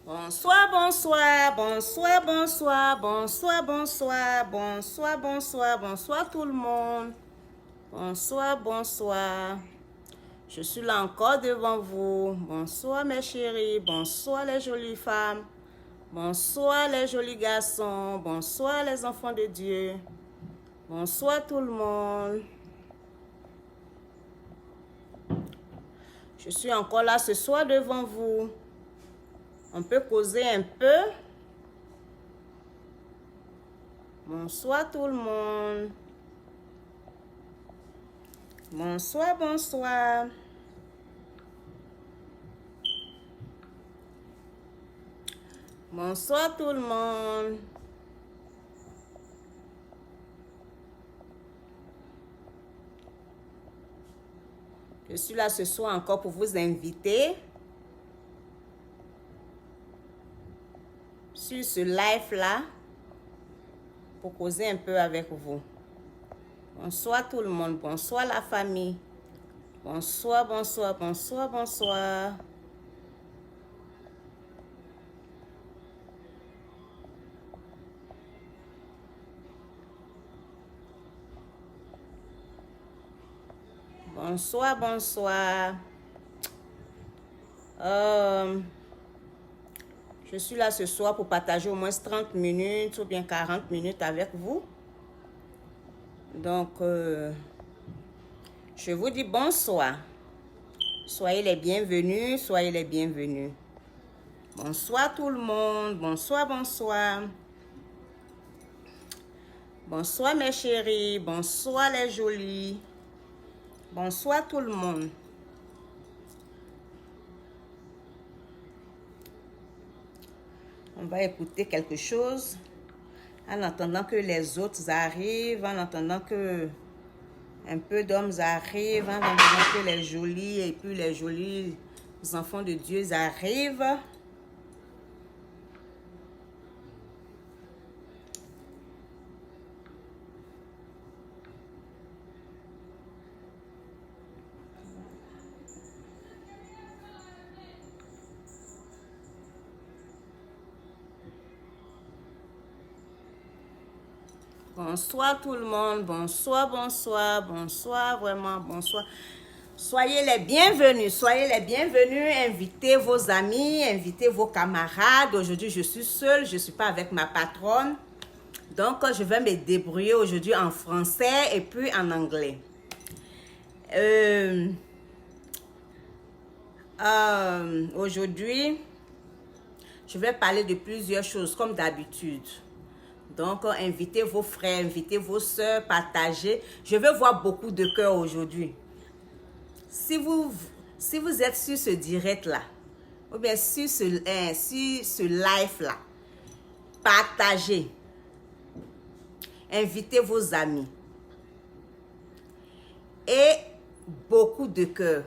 Bonsoir, bonsoir, bonsoir, bonsoir, bonsoir, bonsoir, bonsoir, bonsoir, bonsoir tout le monde. Bonsoir, bonsoir. Je suis là encore devant vous. Bonsoir mes chéris, bonsoir les jolies femmes. Bonsoir les jolis garçons, bonsoir les enfants de Dieu. Bonsoir tout le monde. Je suis encore là ce soir devant vous. On peut causer un peu. Bonsoir tout le monde. Bonsoir, bonsoir. Bonsoir tout le monde. Je suis là ce soir encore pour vous inviter sur ce live-là pour causer un peu avec vous. Bonsoir tout le monde, bonsoir la famille. Bonsoir, bonsoir, bonsoir, bonsoir. Bonsoir, bonsoir. Je suis là ce soir pour partager au moins 30 minutes ou bien 40 minutes avec vous. Donc, je vous dis bonsoir. Soyez les bienvenus, soyez les bienvenus. Bonsoir tout le monde, bonsoir, bonsoir. Bonsoir mes chéris, bonsoir les jolis. Bonsoir tout le monde. On va écouter quelque chose en attendant que les autres arrivent, en attendant que un peu d'hommes arrivent, en attendant que les jolis et puis les jolis enfants de Dieu arrivent. Bonsoir tout le monde, bonsoir, bonsoir, bonsoir, vraiment bonsoir. Soyez les bienvenus, invitez vos amis, invitez vos camarades. Aujourd'hui, je suis seule, je ne suis pas avec ma patronne. Donc, je vais me débrouiller aujourd'hui en français et puis en anglais. Aujourd'hui, je vais parler de plusieurs choses comme d'habitude. Donc, invitez vos frères, invitez vos soeurs, partagez. Je veux voir beaucoup de cœur aujourd'hui. Si vous êtes sur ce direct-là, ou bien sur ce live-là, partagez. Invitez vos amis. Et beaucoup de cœur.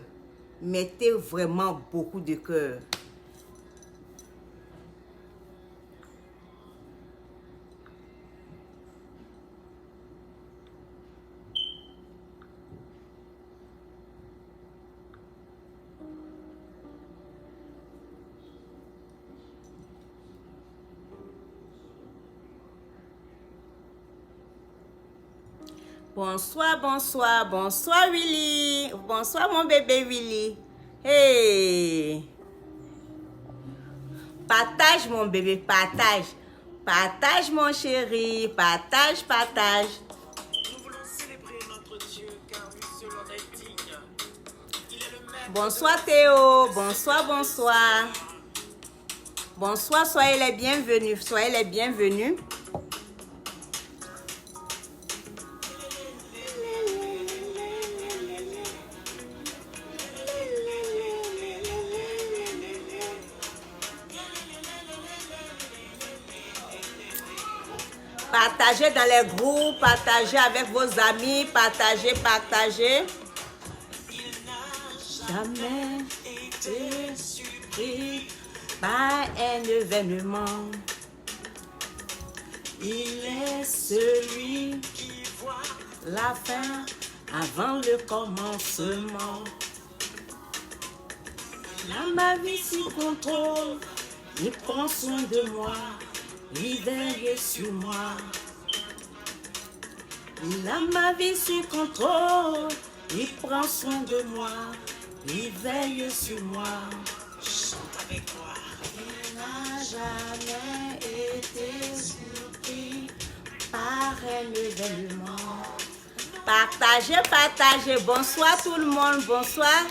Mettez vraiment beaucoup de cœur. Bonsoir, bonsoir, bonsoir Willy. Bonsoir mon bébé Willy. Hey. Partage mon bébé, partage. Partage mon chéri, partage, partage. Nous voulons célébrer notre Dieu car lui seul en est digne. Il est le maître. Bonsoir Théo, bonsoir, bonsoir. Bonsoir, soyez les bienvenus, soyez les bienvenus. Partagez dans les groupes, partagez avec vos amis, partagez, partagez. Jamais été surpris par un événement. Il est celui Qui voit la fin avant le commencement. Dans ma vie sous contrôle, il prend soin de moi, il veille sur moi. Il a ma vie sous contrôle, il prend soin de moi, il veille sur moi. Chante avec moi. Il n'a jamais été surpris par un événement. Partagez, partagez. Bonsoir tout le monde, bonsoir.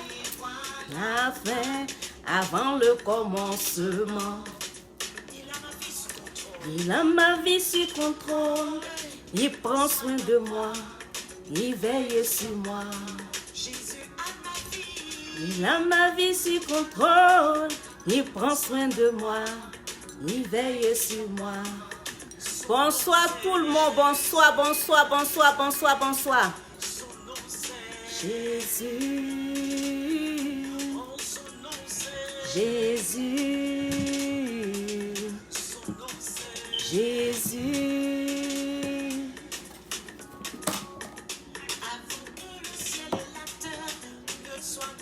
La fin avant le commencement. Il a ma vie sous contrôle. Il prend soin de moi. Il veille sur moi. Il a ma vie sous contrôle. Il prend soin de moi. Il veille sur moi. Bonsoir tout le monde. Bonsoir, bonsoir, bonsoir, bonsoir, bonsoir. Jésus. Jésus. Jésus.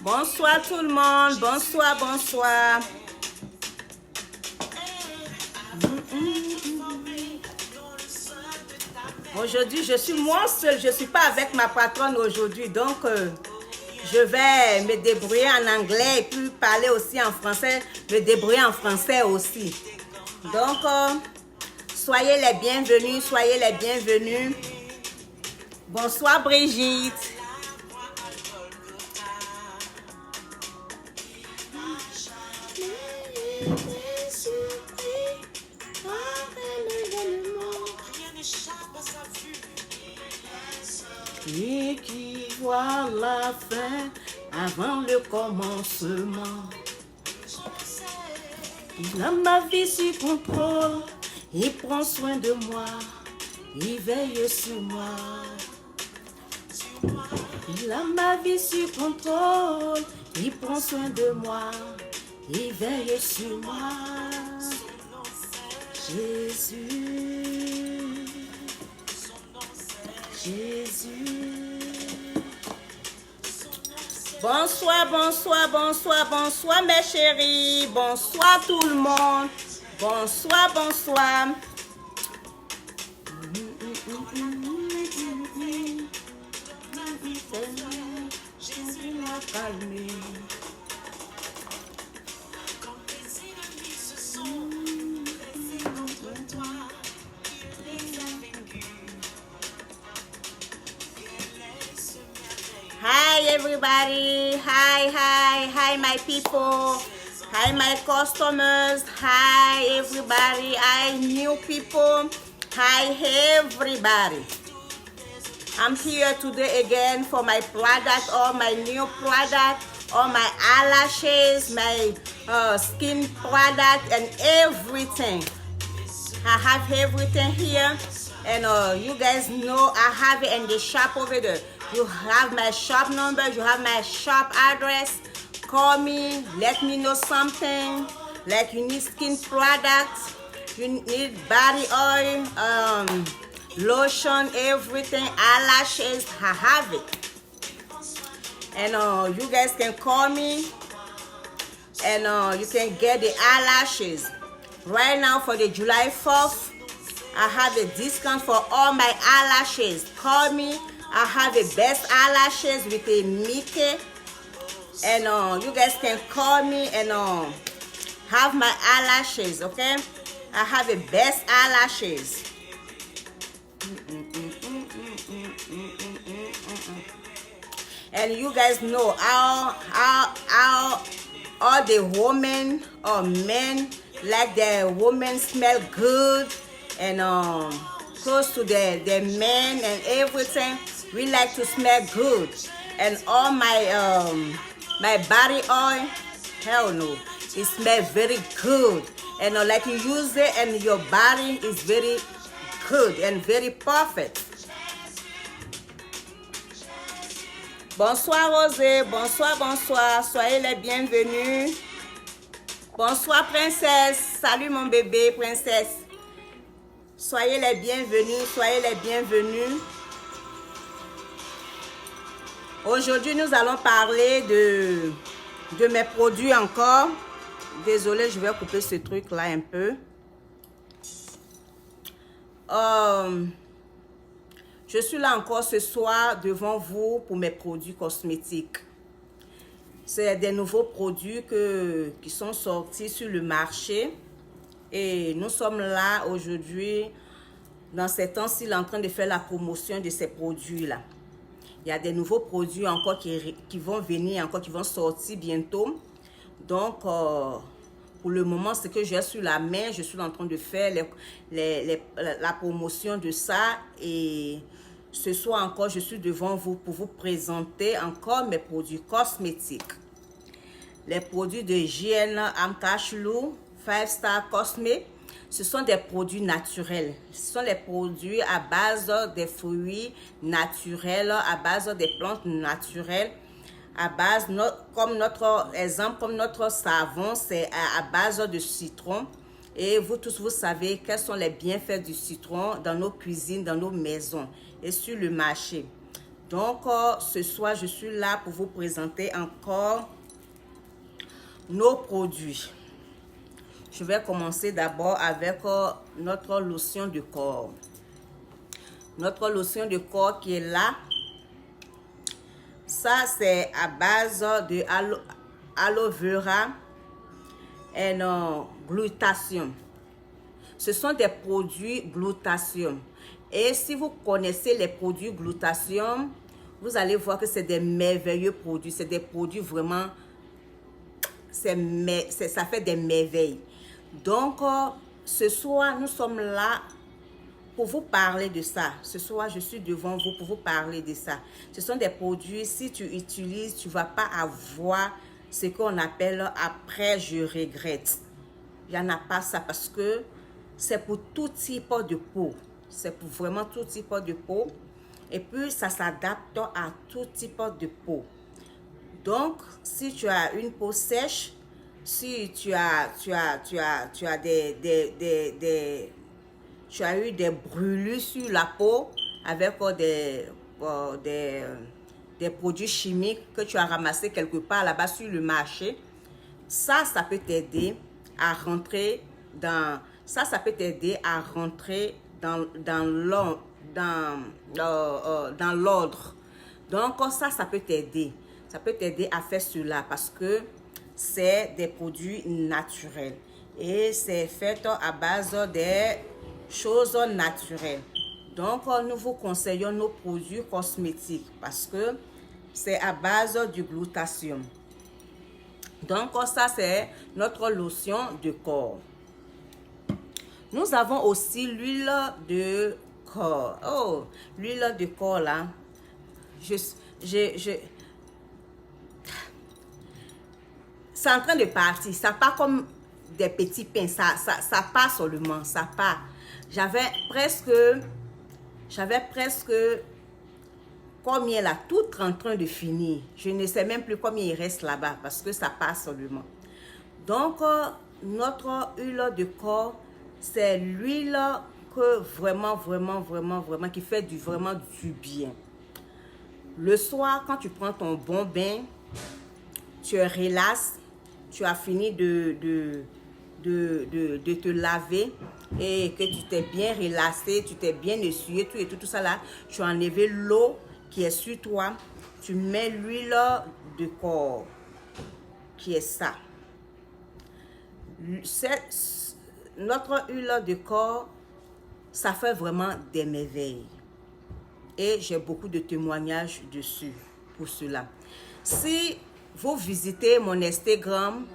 Bonsoir tout le monde. Bonsoir, bonsoir. Aujourd'hui, je suis moi seule. Je ne suis pas avec ma patronne aujourd'hui. Donc, je vais me débrouiller en anglais et puis parler aussi en français. Me débrouiller en français aussi. Donc, soyez les bienvenus. Soyez les bienvenus. Bonsoir Brigitte. Et qui voit la fin avant le commencement. Il a ma vie sous contrôle, il prend soin de moi, il veille sur moi. Il a ma vie sous contrôle, il prend soin de moi, il veille sur moi. Jésus. Jésus. Bonsoir, bonsoir, bonsoir, bonsoir mes chéris. Bonsoir tout le monde. Bonsoir, bonsoir. Jésus m'a calmé. Hi everybody, hi my people, hi my customers, hi everybody, hi new people, hi everybody. I'm here today again for my product, all my new product, all my eyelashes, my skin product and everything. I have everything here and you guys know I have it in the shop over there. You have my shop number, you have my shop address. Call me, let me know something. Like you need skin products, you need body oil, lotion, everything, eyelashes, I have it. And you guys can call me and you can get the eyelashes. Right now for the July 4th, I have a discount for all my eyelashes. Call me. I have the best eyelashes with a Mickey, and you guys can call me and have my eyelashes, okay? I have the best eyelashes. And you guys know how all the women or men like the women smell good and close to the men and everything. We like to smell good, and all my my body oil, hell no, it smells very good, and like you use it and your body is very good and very perfect. Bonsoir Rosé, bonsoir, bonsoir, soyez les bienvenus. Bonsoir princesse, salut mon bébé princesse. Soyez les bienvenus, soyez les bienvenus. Aujourd'hui, nous allons parler de mes produits encore. Désolée, je vais couper ce truc-là un peu. Je suis là encore ce soir devant vous pour mes produits cosmétiques. C'est des nouveaux produits qui sont sortis sur le marché. Et nous sommes là aujourd'hui, dans ces temps-ci, en train de faire la promotion de ces produits-là. Il y a des nouveaux produits encore qui vont venir, encore qui vont sortir bientôt. Donc, pour le moment, ce que j'ai sur la main, je suis en train de faire la promotion de ça. Et ce soir encore, je suis devant vous pour vous présenter encore mes produits cosmétiques. Les produits de JN Amkashlu 5 Star Cosme, ce sont des produits naturels. Ce sont les produits à base des fruits naturels, à base des plantes naturelles, à base, comme notre exemple, comme notre savon, c'est à base de citron. Et vous tous, vous savez quels sont les bienfaits du citron dans nos cuisines, dans nos maisons et sur le marché. Donc, ce soir, je suis là pour vous présenter encore nos produits. Je vais commencer d'abord avec notre lotion de corps. Notre lotion de corps qui est là. Ça, c'est à base de aloe vera et glutathium. Ce sont des produits glutathium. Et si vous connaissez les produits glutathium, vous allez voir que c'est des merveilleux produits. C'est des produits vraiment, ça fait des merveilles. Donc, ce soir, nous sommes là pour vous parler de ça. Ce soir, je suis devant vous pour vous parler de ça. Ce sont des produits, si tu utilises, tu ne vas pas avoir ce qu'on appelle après je regrette. Il n'y en a pas ça parce que c'est pour tout type de peau. C'est pour vraiment tout type de peau. Et puis, ça s'adapte à tout type de peau. Donc, si tu as une peau sèche, si tu as eu des brûlures sur la peau avec des produits chimiques que tu as ramassés quelque part là-bas sur le marché, ça peut t'aider à rentrer dans l'ordre. Donc, ça peut t'aider. Ça peut t'aider à faire cela parce que c'est des produits naturels. Et c'est fait à base des choses naturelles. Donc, nous vous conseillons nos produits cosmétiques parce que c'est à base du glutathium. Donc, ça, c'est notre lotion de corps. Nous avons aussi l'huile de corps. Oh, l'huile de corps, là. C'est en train de partir. Ça part comme des petits pains. Ça part seulement. Ça part. J'avais presque combien là, tout en train de finir. Je ne sais même plus combien il reste là-bas parce que ça passe seulement. Donc, notre huile de corps, c'est l'huile que vraiment, qui fait vraiment du bien. Le soir, quand tu prends ton bon bain, tu relaxes, tu as fini de te laver et que tu t'es bien relaxé, tu t'es bien essuyé, tout ça là, tu as enlevé l'eau qui est sur toi, tu mets l'huile de corps qui est ça. Notre huile de corps, ça fait vraiment des merveilles. Et j'ai beaucoup de témoignages dessus pour cela. Si vous visitez mon Instagram,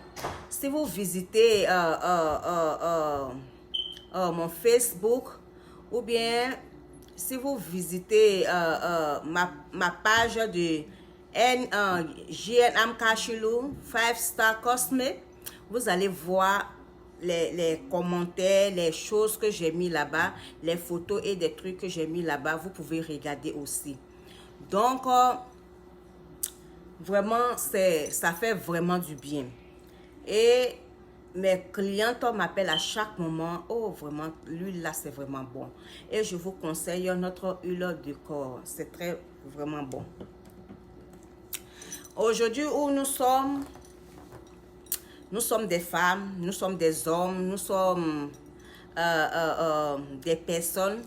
si vous visitez mon Facebook, ou bien si vous visitez ma page de JN Amkashlu 5 Star Cosme, vous allez voir les commentaires, les choses que j'ai mis là-bas, les photos et des trucs que j'ai mis là-bas. Vous pouvez regarder aussi. Donc, vraiment, ça fait vraiment du bien. Et mes clientes m'appellent à chaque moment. Oh, vraiment, l'huile là, c'est vraiment bon. Et je vous conseille notre huile de corps. C'est vraiment bon. Aujourd'hui où nous sommes, Nous sommes des femmes, nous sommes des hommes, nous sommes des personnes.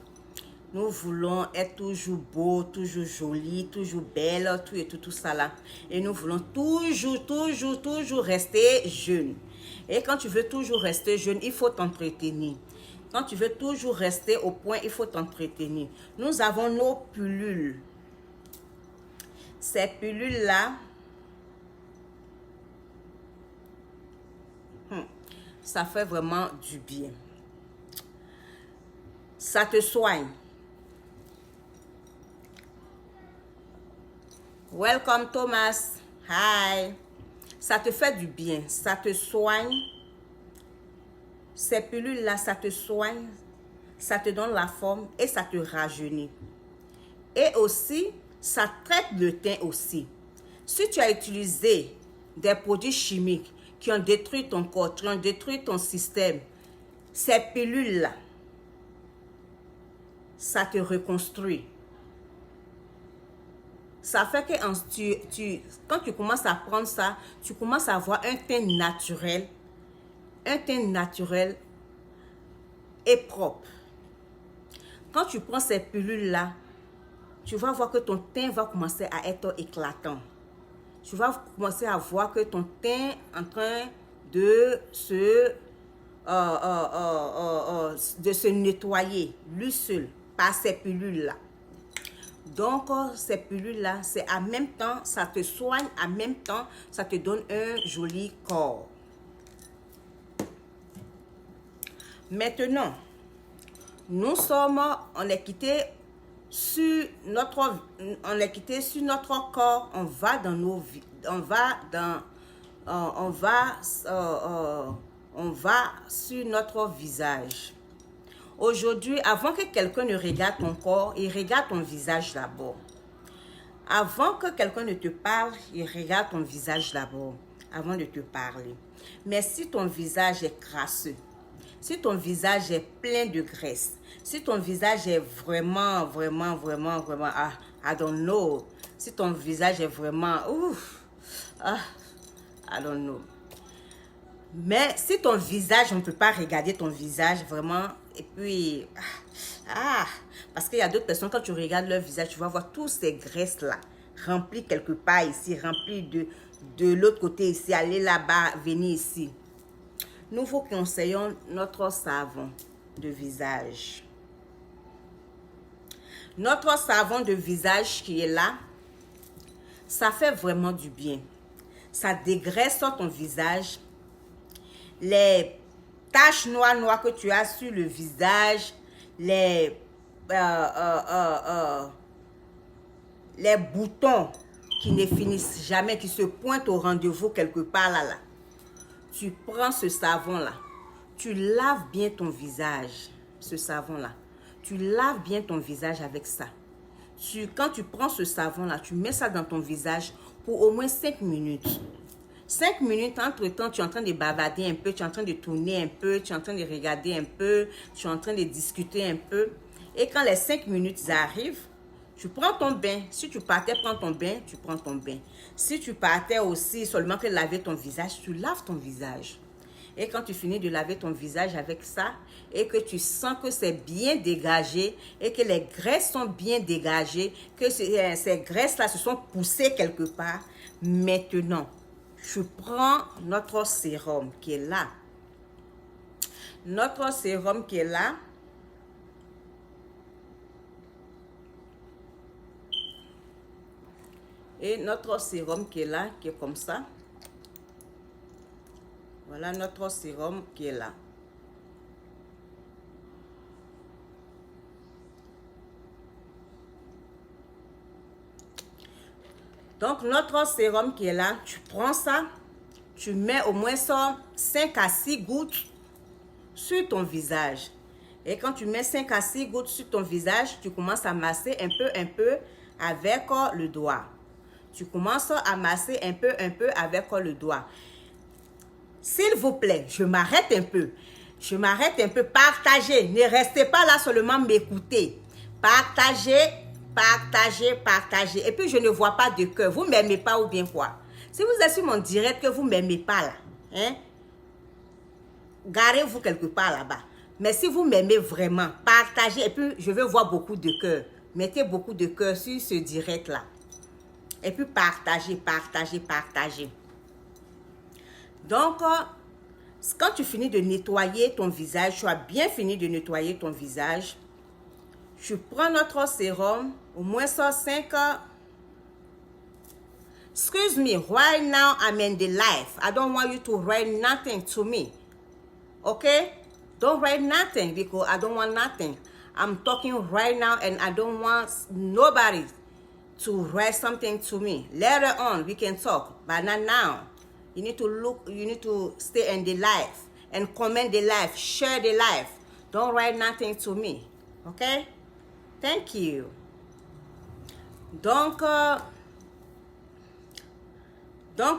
Nous voulons être toujours beaux, toujours jolis, toujours belles, tout ça là. Et nous voulons toujours rester jeunes. Et quand tu veux toujours rester jeune, il faut t'entretenir. Quand tu veux toujours rester au point, il faut t'entretenir. Nous avons nos pilules. Ces pilules-là, ça fait vraiment du bien. Ça te soigne. Welcome Thomas. Hi. Ça te fait du bien. Ça te soigne. Ces pilules-là, ça te soigne. Ça te donne la forme et ça te rajeunit. Et aussi, ça traite le teint aussi. Si tu as utilisé des produits chimiques qui ont détruit ton corps, qui ont détruit ton système, ces pilules-là, ça te reconstruit. Ça fait que quand tu commences à prendre ça, tu commences à avoir un teint naturel et propre. Quand tu prends ces pilules-là, tu vas voir que ton teint va commencer à être éclatant. Tu vas commencer à voir que ton teint est en train de se nettoyer, lui seul, par ces pilules-là. Donc, ces pilules-là, c'est en même temps, ça te soigne, en même temps, ça te donne un joli corps. Maintenant, on est quitté sur notre corps, on va dans nos vies, on va sur notre visage. Aujourd'hui, avant que quelqu'un ne regarde ton corps, il regarde ton visage d'abord. Avant que quelqu'un ne te parle, il regarde ton visage d'abord, avant de te parler. Mais si ton visage est crasseux, si ton visage est plein de graisse, si ton visage est vraiment, I don't know. Si ton visage est vraiment, I don't know. Mais si ton visage, on ne peut pas regarder ton visage vraiment, et puis, parce qu'il y a d'autres personnes, quand tu regardes leur visage, tu vas voir tous ces graisses-là, remplies quelque part ici, remplies de l'autre côté ici, aller là-bas, venir ici. Nous vous conseillons notre savon de visage. Notre savon de visage qui est là, ça fait vraiment du bien. Ça dégraisse ton visage. Les taches noires que tu as sur le visage, les boutons qui ne finissent jamais, qui se pointent au rendez-vous quelque part là. Tu prends ce savon-là, tu laves bien ton visage, ce savon-là. Tu laves bien ton visage avec ça. Quand tu prends ce savon-là, tu mets ça dans ton visage pour au moins 5 minutes. 5 minutes, entre-temps, tu es en train de bavarder un peu, tu es en train de tourner un peu, tu es en train de regarder un peu, tu es en train de discuter un peu. Et quand les 5 minutes arrivent, tu prends ton bain. Si tu partais prendre ton bain, tu prends ton bain. Si tu partais aussi seulement que laver ton visage, tu laves ton visage. Et quand tu finis de laver ton visage avec ça, et que tu sens que c'est bien dégagé, et que les graisses sont bien dégagées, que ces graisses-là se sont poussées quelque part, maintenant, tu prends notre sérum qui est là. Notre sérum qui est là. Et notre sérum qui est là, qui est comme ça. Voilà notre sérum qui est là. Donc, notre sérum qui est là, tu prends ça, tu mets au moins ça 5 à 6 gouttes sur ton visage. Et quand tu mets 5 à 6 gouttes sur ton visage, tu commences à masser un peu avec le doigt. Tu commences à masser un peu avec le doigt. S'il vous plaît, je m'arrête un peu. Partagez. Ne restez pas là seulement m'écouter. Partagez. Et puis, je ne vois pas de cœur. Vous ne m'aimez pas ou bien quoi? Si vous êtes sur mon direct que vous ne m'aimez pas là, hein? garez-vous quelque part là-bas. Mais si vous m'aimez vraiment, partagez. Et puis, je veux voir beaucoup de cœur. Mettez beaucoup de cœur sur ce direct-là. Et puis, partagez, partagez, partagez. Donc, quand tu finis de nettoyer ton visage, tu as bien fini de nettoyer ton visage, tu prends notre sérum, au moins ça 5 heures. Excuse me, right now I'm in the life. I don't want you to write nothing to me. Okay? Don't write nothing because I don't want nothing. I'm talking right now and I don't want nobody to write something to me. Later on, we can talk, but not now. You need to look, you need to stay in the life and comment the life, share the life. Don't write nothing to me. Okay? Thank you. Donc,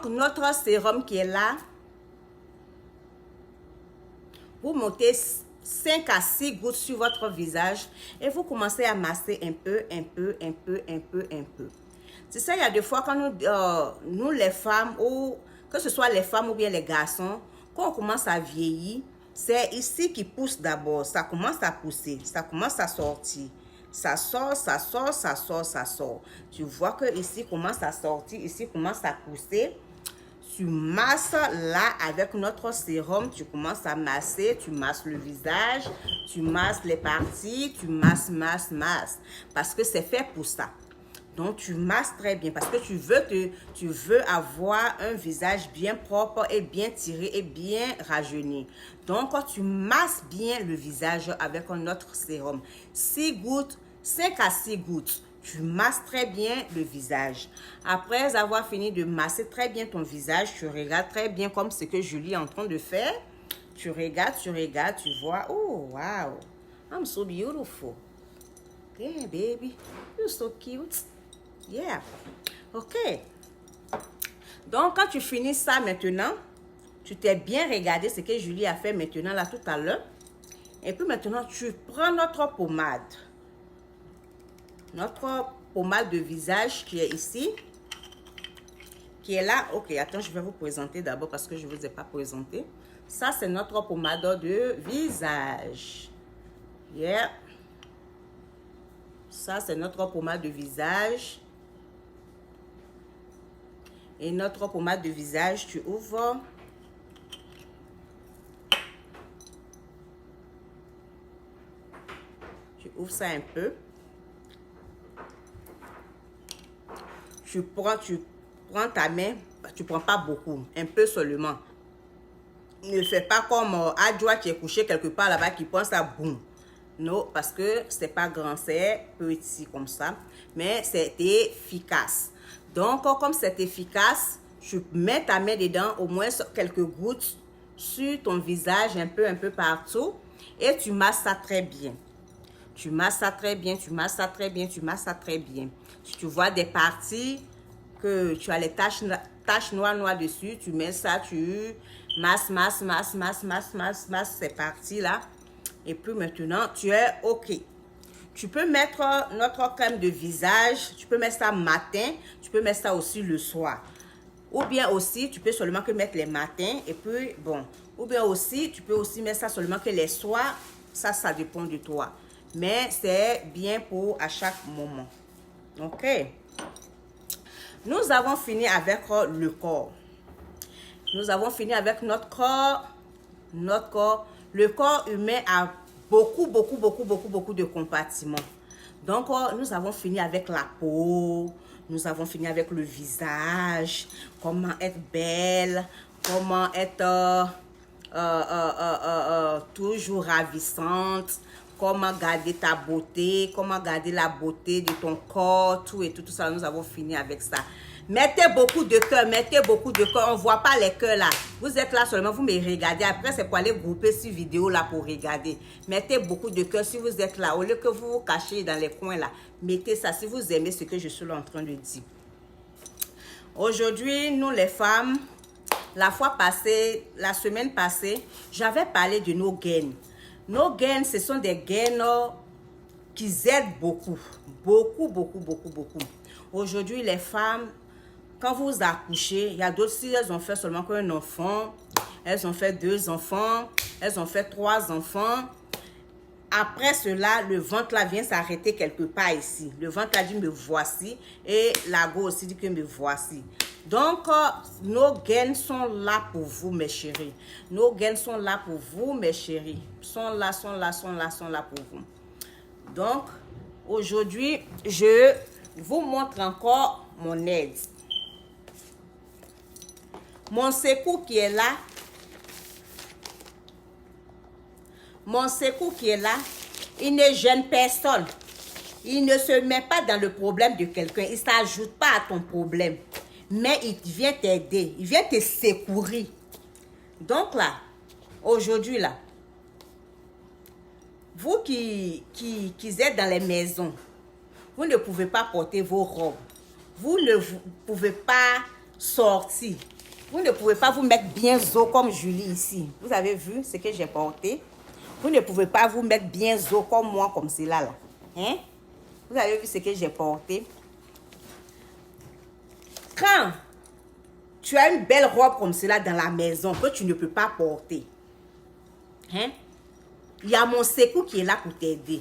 notre sérum qui est là, vous montez 5 à 6 gouttes sur votre visage et vous commencez à masser un peu. C'est ça, il y a des fois quand nous les femmes, ou que ce soit les femmes ou bien les garçons, quand on commence à vieillir, c'est ici qui pousse d'abord. Ça commence à pousser, ça commence à sortir. Ça sort, ça sort, ça sort, ça sort. Tu vois que ici commence à sortir, ici commence à pousser. Tu masses là avec notre sérum, tu commences à masser, tu masses le visage, tu masses les parties, tu masses. Parce que c'est fait pour ça. Donc tu masses très bien parce que tu veux avoir un visage bien propre et bien tiré et bien rajeuni. Donc quand tu masses bien le visage avec notre sérum, 6 gouttes, 5 à 6 gouttes. Tu masses très bien le visage. Après avoir fini de masser très bien ton visage, tu regardes très bien comme ce que Julie est en train de faire. Tu regardes, tu vois. Oh, wow. I'm so beautiful. Yeah, baby. You're so cute. Yeah. OK. Donc, quand tu finis ça maintenant, tu t'es bien regardé ce que Julie a fait maintenant là tout à l'heure. Et puis maintenant, tu prends notre pommade. Notre pommade de visage qui est ici, qui est là. Ok, attends, je vais vous présenter d'abord parce que je ne vous ai pas présenté. Ça, c'est notre pommade de visage. Yeah. Ça, c'est notre pommade de visage. Et notre pommade de visage, tu ouvres. Tu ouvres ça un peu. Tu prends ta main, tu ne prends pas beaucoup, un peu seulement. Ne fais pas comme Adjoa qui est couché quelque part là-bas qui pense à boum. Non, parce que c'est pas grand, c'est petit comme ça, mais c'est efficace. Donc, comme c'est efficace, tu mets ta main dedans, au moins quelques gouttes sur ton visage, un peu partout, et tu masses ça très bien. Tu masses ça très bien, tu masses ça très bien, tu masses ça très bien. Si tu vois des parties que tu as les taches noires dessus, tu mets ça, tu masses ces parties-là. Et puis maintenant, tu es OK. Tu peux mettre notre crème de visage, tu peux mettre ça matin, tu peux mettre ça aussi le soir. Ou bien aussi, tu peux seulement que mettre les matins et puis bon. Ou bien aussi, tu peux aussi mettre ça seulement que les soirs. Ça dépend de toi. Mais c'est bien pour à chaque moment. OK. Nous avons fini avec le corps. Nous avons fini avec notre corps. Le corps humain a beaucoup de compartiments. Donc, nous avons fini avec la peau. Nous avons fini avec le visage. Comment être belle. Comment être toujours ravissante. Comment garder ta beauté, comment garder la beauté de ton corps, tout ça, nous avons fini avec ça. Mettez beaucoup de cœur, on ne voit pas les cœurs là. Vous êtes là seulement, vous me regardez, après c'est pour aller grouper sur vidéo là pour regarder. Mettez beaucoup de cœur si vous êtes là, au lieu que vous vous cachez dans les coins là. Mettez ça si vous aimez ce que je suis là en train de dire. Aujourd'hui, nous les femmes, la semaine passée, j'avais parlé de nos gaines. Nos gaines, ce sont des gaines qui aident beaucoup. Aujourd'hui, les femmes, quand vous accouchez, il y a d'autres, si elles ont fait seulement qu'un enfant, elles ont fait 2 enfants, Elles ont fait 3 enfants. Après cela, le ventre là vient s'arrêter quelque part ici. Le ventre là dit me voici. Et la go aussi dit que me voici. Donc, nos gaines sont là pour vous, mes chéris. Nos gaines sont là pour vous, mes chéris. Sont là pour vous. Donc, aujourd'hui, je vous montre encore mon aide. Mon secours qui est là. Mon secours qui est là, il ne gêne personne. Il ne se met pas dans le problème de quelqu'un. Il ne s'ajoute pas à ton problème. Mais il vient t'aider. Il vient te secourir. Donc là, aujourd'hui là, vous qui êtes dans les maisons, vous ne pouvez pas porter vos robes. Vous ne pouvez pas sortir. Vous ne pouvez pas vous mettre bien zo comme Julie ici. Vous avez vu ce que j'ai porté? Vous ne pouvez pas vous mettre bien zo comme moi, comme cela là. Hein? Vous avez vu ce que j'ai porté? Quand tu as une belle robe comme cela dans la maison que tu ne peux pas porter, hein? Il y a mon secours qui est là pour t'aider.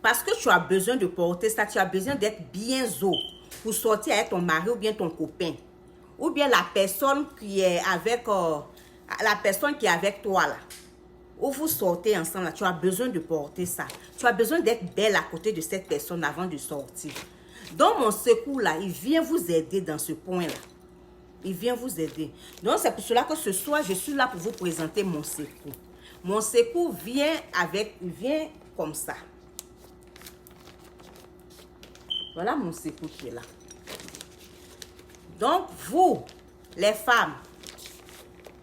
Parce que tu as besoin de porter ça, tu as besoin d'être bien zo pour sortir avec ton mari ou bien ton copain. Ou bien la personne qui est avec toi là. Où vous sortez ensemble là, tu as besoin de porter ça. Tu as besoin d'être belle à côté de cette personne avant de sortir. Donc mon secours là, il vient vous aider dans ce point là. Il vient vous aider. Donc c'est pour cela que ce soir, je suis là pour vous présenter mon secours. Mon secours vient comme ça. Voilà mon secours qui est là. Donc vous, les femmes,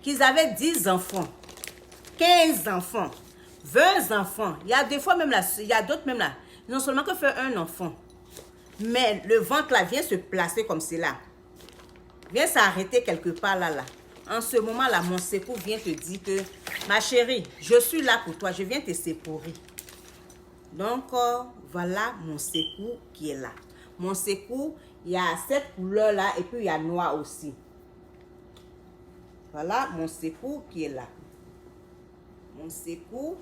qui avez 10 enfants, 15 enfants, 20 enfants. Il y a des fois même là, il y a d'autres même là. Non seulement que fait un enfant, mais le ventre là vient se placer comme cela. Vient s'arrêter quelque part là. En ce moment là, mon secours vient te dire que, ma chérie, je suis là pour toi. Je viens te secourir. Donc, voilà mon secours qui est là. Mon secours, il y a cette couleur là et puis il y a noir aussi. Voilà mon secours qui est là. Mon secours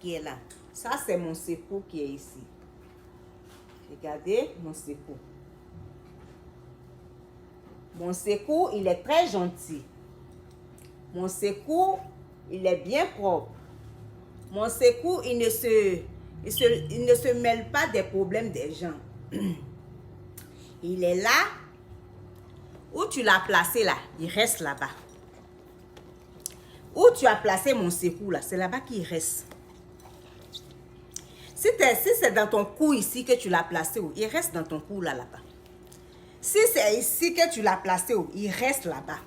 qui est là. Ça, c'est mon secours qui est ici. Regardez mon secours. Mon secours, il est très gentil. Mon secours, il est bien propre. Mon secours, il ne se mêle pas des problèmes des gens. Il est là. Où tu l'as placé là, il reste là-bas. Où tu as placé mon secours là, c'est là-bas qu'il reste. Si c'est dans ton cou ici que tu l'as placé, il reste dans ton cou là-bas. Si c'est ici que tu l'as placé, il reste là-bas.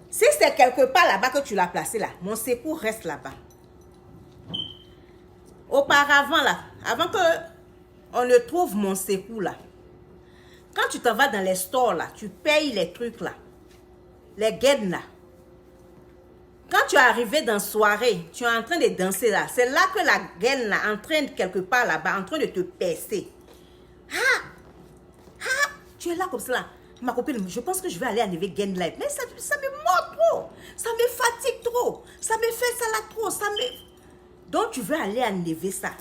Si c'est quelque part là-bas que tu l'as placé là, mon secours reste là-bas. Auparavant là, avant que on ne trouve mon secours là, quand tu t'en vas dans les stores là, tu payes les trucs là, les gaines là. Quand tu es arrivé dans la soirée, tu es en train de danser là. C'est là que la gaine là, en train de quelque part là-bas, en train de te percer. Tu es là comme ça. Ma copine, je pense que je vais aller enlever gaine là. Mais ça me mord trop. Ça me fatigue trop. Ça me fait ça là trop. Donc tu veux aller enlever ça.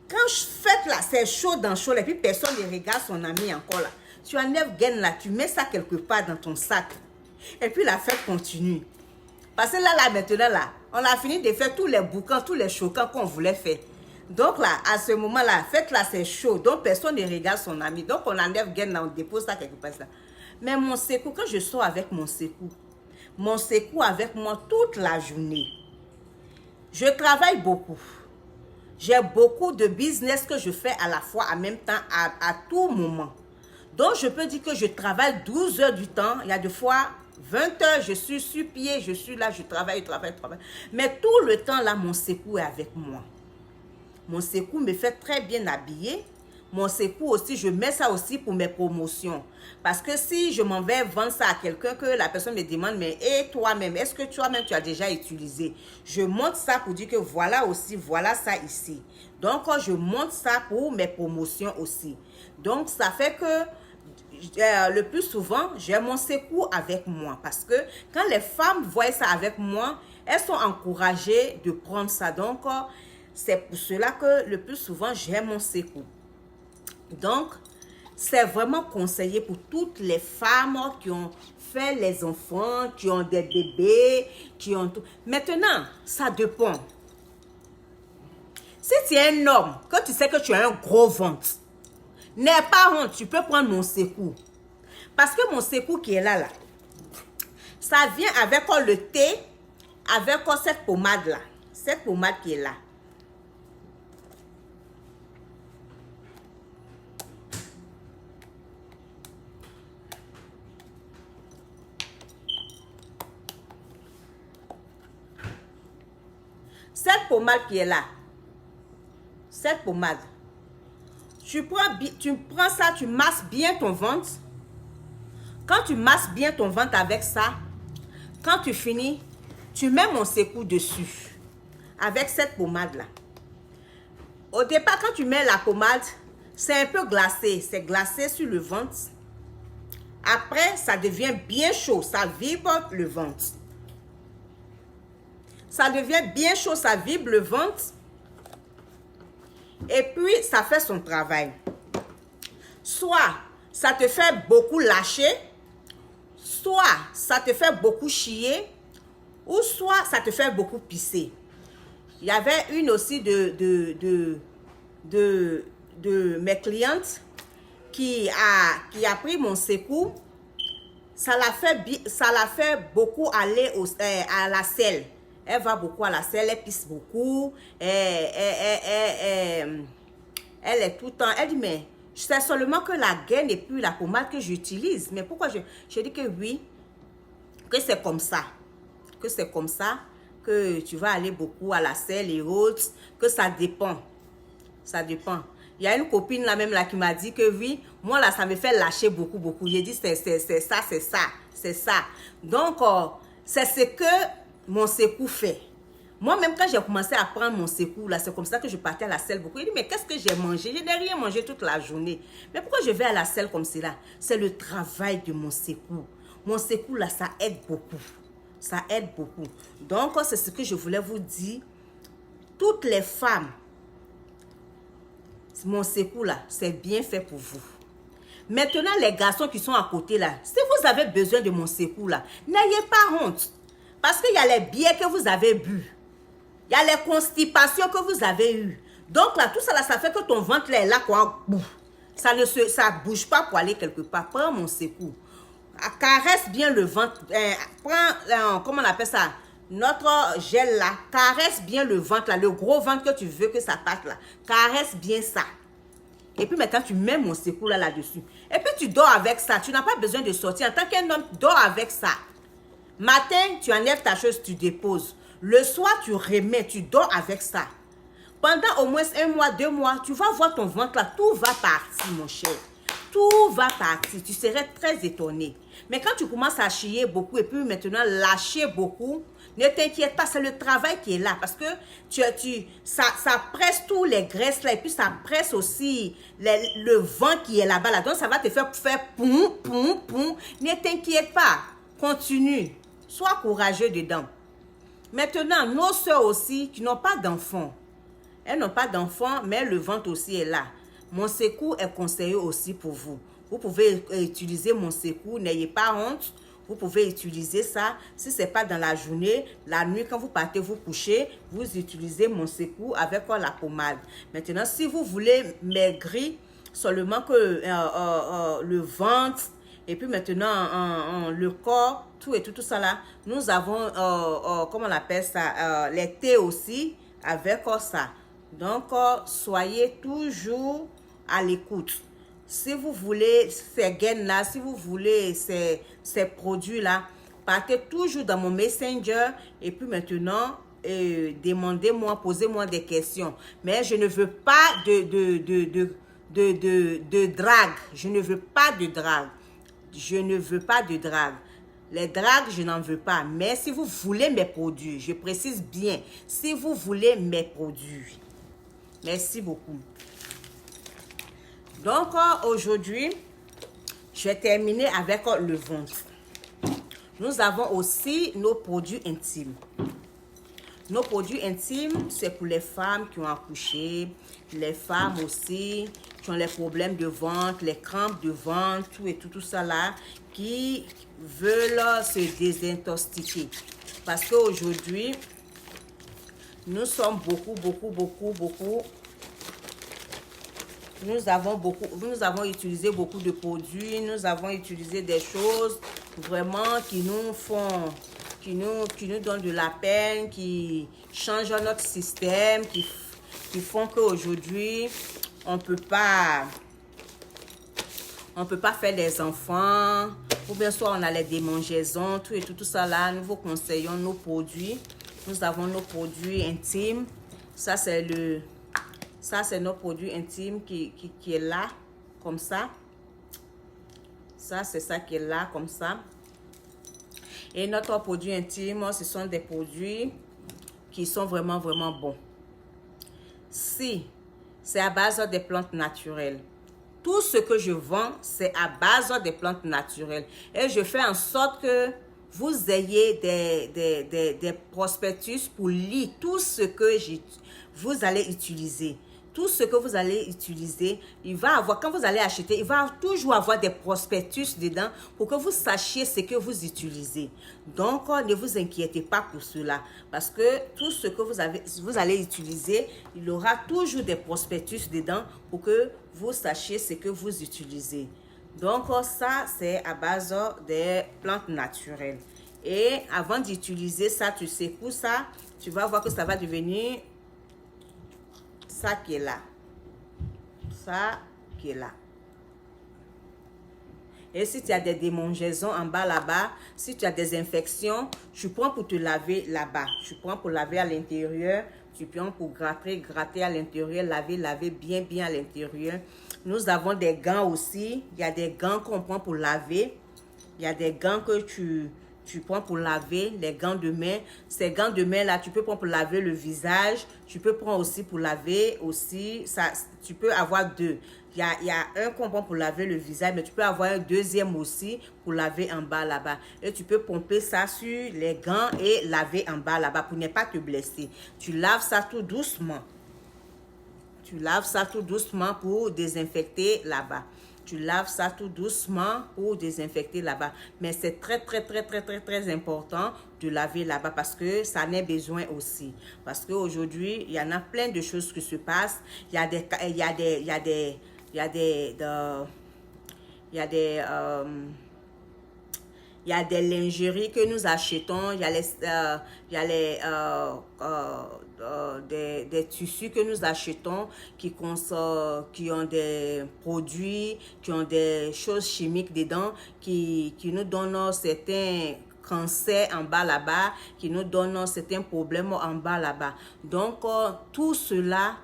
Quand je fais là, c'est chaud dans chaud. Et puis personne ne regarde son ami encore là. Tu enlèves gaine là, tu mets ça quelque part dans ton sac. Et puis la fête continue. Parce que là, maintenant, là, on a fini de faire tous les boucans, tous les choquants qu'on voulait faire. Donc là, à ce moment-là, fête là, c'est chaud. Donc personne ne regarde son ami. Donc on enlève gaine là, on dépose ça quelque part. Là. Mais mon secours, quand je sors avec mon secours avec moi toute la journée. Je travaille beaucoup. J'ai beaucoup de business que je fais à la fois, en même temps, à tout moment. Donc je peux dire que je travaille 12 heures du temps. Il y a des fois 20 heures, je suis sur pied, je suis là, je travaille. Mais tout le temps là, mon secours est avec moi. Mon secours me fait très bien habiller. Mon secours aussi, je mets ça aussi pour mes promotions. Parce que si je m'en vais vendre ça à quelqu'un, que la personne me demande, mais et toi-même, est-ce que toi-même tu as déjà utilisé? Je monte ça pour dire que voilà aussi, voilà ça ici. Donc, je monte ça pour mes promotions aussi. Donc, ça fait que le plus souvent, j'ai mon secours avec moi. Parce que quand les femmes voient ça avec moi, elles sont encouragées de prendre ça. Donc, c'est pour cela que le plus souvent, j'ai mon secours. Donc, c'est vraiment conseillé pour toutes les femmes qui ont fait les enfants, qui ont des bébés, qui ont tout. Maintenant, ça dépend. Si tu es un homme, que tu sais que tu as un gros ventre, n'aie pas honte, tu peux prendre mon secours. Parce que mon secours qui est là, ça vient avec le thé, avec cette pommade-là. Cette pommade qui est là. Cette pommade qui est là. Cette pommade. Tu prends ça, tu masses bien ton ventre. Quand tu masses bien ton ventre avec ça, quand tu finis, tu mets mon secours dessus. Avec cette pommade-là. Au départ, quand tu mets la pommade, c'est un peu glacé. C'est glacé sur le ventre. Après, ça devient bien chaud. Ça vibre le ventre. Ça devient bien chaud, ça vibre le ventre. Et puis, ça fait son travail. Soit, ça te fait beaucoup lâcher. Soit, ça te fait beaucoup chier. Ou soit, ça te fait beaucoup pisser. Il y avait une aussi de mes clientes qui a pris mon secours. Ça la fait beaucoup aller à la selle. Elle va beaucoup à la selle, elle pisse beaucoup. Elle est tout le temps. Elle dit, mais c'est seulement que la gaine et puis la pommade que j'utilise. Mais pourquoi je dis que oui, que c'est comme ça. Que c'est comme ça, que tu vas aller beaucoup à la selle et autres, que ça dépend. Ça dépend. Il y a une copine là même là qui m'a dit que oui, moi là, ça me fait lâcher beaucoup, beaucoup. J'ai dit, c'est ça. Donc, c'est ce que mon secours fait. Moi-même, quand j'ai commencé à prendre mon secours, là, c'est comme ça que je partais à la selle beaucoup. Il dit, mais qu'est-ce que j'ai mangé? Je n'ai rien mangé toute la journée. Mais pourquoi je vais à la selle comme cela? C'est le travail de mon secours. Mon secours, là, ça aide beaucoup. Ça aide beaucoup. Donc, c'est ce que je voulais vous dire. Toutes les femmes, mon secours, là, c'est bien fait pour vous. Maintenant, les garçons qui sont à côté, là, si vous avez besoin de mon secours, là, n'ayez pas honte. Parce qu'il y a les biais que vous avez bu. Il y a les constipations que vous avez eues. Donc là, tout ça, là, ça fait que ton ventre là, est là, quoi. Ça ne bouge pas pour aller quelque part. Prends mon secours. Caresse bien le ventre. Prends, comment on appelle ça? Notre gel là. Caresse bien le ventre là. Le gros ventre que tu veux que ça parte là. Caresse bien ça. Et puis maintenant, tu mets mon secours là, là-dessus. Et puis tu dors avec ça. Tu n'as pas besoin de sortir. En tant qu'un homme, dors avec ça. Matin, tu enlèves ta chose, tu déposes. Le soir, tu remets, tu dors avec ça. Pendant au moins 1 mois, 2 mois, tu vas voir ton ventre là, tout va partir, mon cher. Tout va partir. Tu serais très étonné. Mais quand tu commences à chier beaucoup et puis maintenant lâcher beaucoup, ne t'inquiète pas, c'est le travail qui est là. Parce que ça presse tous les graisses là et puis ça presse aussi le vent qui est là-bas. Là. Donc ça va te faire poum, poum, poum. Ne t'inquiète pas. Continue. Sois courageux dedans. Maintenant, nos soeurs aussi qui n'ont pas d'enfants. Elles n'ont pas d'enfants, mais le ventre aussi est là. Mon secours est conseillé aussi pour vous. Vous pouvez utiliser mon secours, n'ayez pas honte. Vous pouvez utiliser ça. Si ce n'est pas dans la journée, la nuit, quand vous partez vous coucher, vous utilisez mon secours avec la pommade. Maintenant, si vous voulez maigrir, seulement que le ventre, et puis maintenant, le corps, tout ça là, nous avons, comment on appelle ça, les thés aussi, avec ça. Donc, soyez toujours à l'écoute. Si vous voulez ces gaines-là, si vous voulez ces produits-là, partez toujours dans mon Messenger et puis maintenant, demandez-moi, posez-moi des questions. Mais je ne veux pas de drague. Je ne veux pas de drague. Je ne veux pas de drague. Les dragues, je n'en veux pas. Mais si vous voulez mes produits, je précise bien, si vous voulez mes produits. Merci beaucoup. Donc, aujourd'hui, Je vais terminer avec le ventre. Nous avons aussi nos produits intimes. Nos produits intimes, c'est pour les femmes qui ont accouché, les femmes aussi qui ont les problèmes de ventre, les crampes de ventre, tout ça là, qui veulent se désintoxiquer. Parce qu'aujourd'hui, nous sommes beaucoup. Nous avons utilisé beaucoup de produits, nous avons utilisé des choses vraiment qui nous font, qui nous donnent de la peine, qui changent notre système, qui font qu'aujourd'hui, on peut pas faire des enfants, ou bien soit on a les démangeaisons, tout ça là. Nous vous conseillons nos produits. Nous avons nos produits intimes. Ça, c'est notre produit intime qui est là, comme ça. Ça, c'est ça qui est là, comme ça. Et notre produit intime, ce sont des produits qui sont vraiment bons. Si c'est à base des plantes naturelles, tout ce que je vends, c'est à base des plantes naturelles. Et je fais en sorte que vous ayez des prospectus pour lire tout ce que vous allez utiliser. Tout ce que vous allez utiliser, il va avoir, quand vous allez acheter, il va toujours avoir des prospectus dedans pour que vous sachiez ce que vous utilisez. Donc, ne vous inquiétez pas pour cela. Parce que tout ce que vous allez utiliser, il aura toujours des prospectus dedans pour que vous sachiez ce que vous utilisez. Donc, ça, c'est à base des plantes naturelles. Et avant d'utiliser ça, tu secoues ça, tu vas voir que ça va devenir ça qui est là. Ça qui est là. Et si tu as des démangeaisons en bas là-bas, si tu as des infections, tu prends pour te laver là-bas. Tu prends pour laver à l'intérieur. Tu prends pour gratter à l'intérieur, laver bien à l'intérieur. Nous avons des gants aussi. Il y a des gants qu'on prend pour laver. Il y a des gants que tu prends pour laver, les gants de main. Ces gants de main là, tu peux prendre pour laver le visage. Tu peux prendre aussi pour laver aussi. Ça, tu peux avoir deux. Il y a un qu'on prend pour laver le visage, mais tu peux avoir un deuxième aussi pour laver en bas là-bas. Et tu peux pomper ça sur les gants et laver en bas là-bas pour ne pas te blesser. Tu laves ça tout doucement. Tu laves ça tout doucement pour désinfecter là-bas. Tu laves ça tout doucement pour désinfecter là-bas. Mais c'est très important de laver là-bas parce que ça en a besoin aussi. Parce qu'aujourd'hui, il y en a plein de choses qui se passent. Il y a des lingeries que nous achetons, il y a des tissus que nous achetons qui ont des produits, qui ont des choses chimiques dedans, qui nous donnent certains cancers en bas là-bas, qui nous donnent certains problèmes en bas là-bas. Donc, tout cela,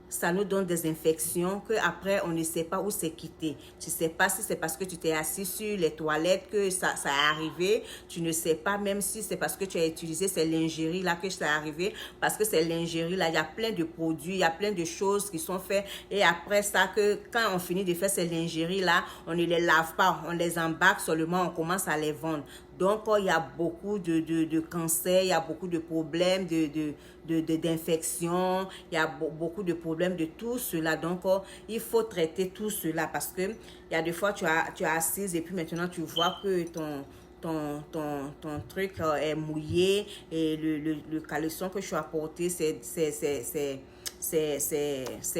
ça nous donne des infections qu'après, on ne sait pas où c'est quitté. Tu ne sais pas si c'est parce que tu t'es assis sur les toilettes que ça est arrivé. Tu ne sais pas même si c'est parce que tu as utilisé ces lingeries-là que ça est arrivé. Parce que ces lingeries-là, il y a plein de produits, il y a plein de choses qui sont faites. Et après ça, quand on finit de faire ces lingeries-là, on ne les lave pas. On les embarque seulement, on commence à les vendre. Donc, il y a beaucoup de cancers, il y a beaucoup de problèmes d'infection, il y a beaucoup de problèmes de tout cela. Donc, il faut traiter tout cela parce que il y a des fois, tu es assise et puis maintenant, tu vois que ton truc est mouillé et le caleçon que tu as porté, c'est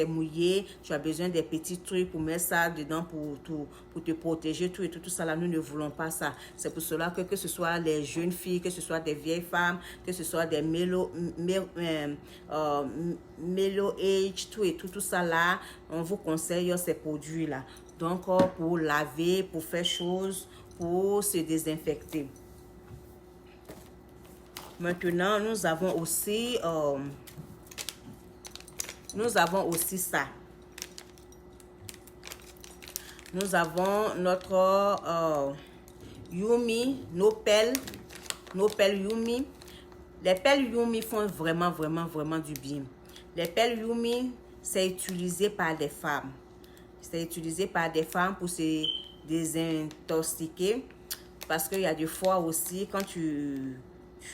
mouillé, tu as besoin des petits trucs pour mettre ça dedans pour te protéger, tout ça là, nous ne voulons pas ça. C'est pour cela que ce soit les jeunes filles, que ce soit des vieilles femmes, que ce soit des mellow age, tout ça là, on vous conseille ces produits là. Donc, pour laver, pour faire choses, pour se désinfecter. Maintenant, nous avons aussi ça. Nous avons notre Yumi, nos pelles Yumi. Les pelles Yumi font vraiment du bien. Les pelles Yumi, c'est utilisé par des femmes. C'est utilisé par des femmes pour se désintoxiquer. Parce qu'il y a des fois aussi, quand tu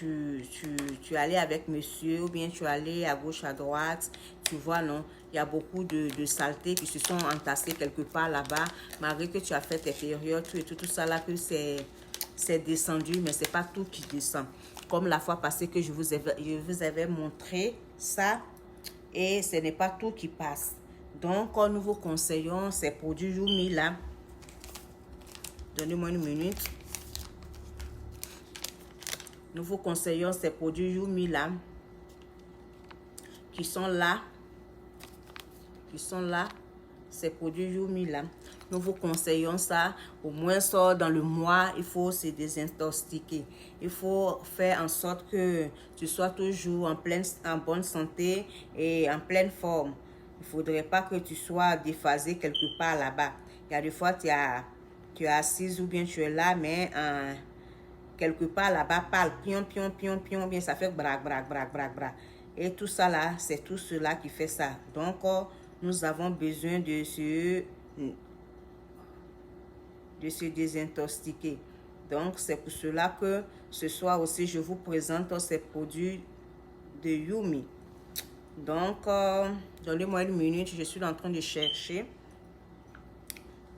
es allé avec monsieur, ou bien tu es allé à gauche, à droite, tu vois, non, il y a beaucoup de saletés qui se sont entassées quelque part là-bas, malgré que tu as fait tes périodes, tout ça là, que c'est descendu, mais c'est pas tout qui descend. Comme la fois passée que je vous avais montré ça, et ce n'est pas tout qui passe. Donc, nous vous conseillons ces produits Yumi là. Donnez-moi une minute. Nous vous conseillons ces produits Yumi là, qui sont là, ces produits Yumi là. Nous vous conseillons ça, au moins ça dans le mois, il faut se désintoxiquer. Il faut faire en sorte que tu sois toujours en bonne santé et en pleine forme. Il ne faudrait pas que tu sois déphasé quelque part là-bas. Il y a des fois, tu es assise ou bien tu es là, mais quelque part là-bas, parle, pion, bien ça fait brac. Et tout ça là, c'est tout cela qui fait ça. Donc, nous avons besoin de se désintoxiquer. Donc, c'est pour cela que ce soir aussi, je vous présente ces produits de Yumi. Donc, donnez-moi une minute, je suis en train de chercher.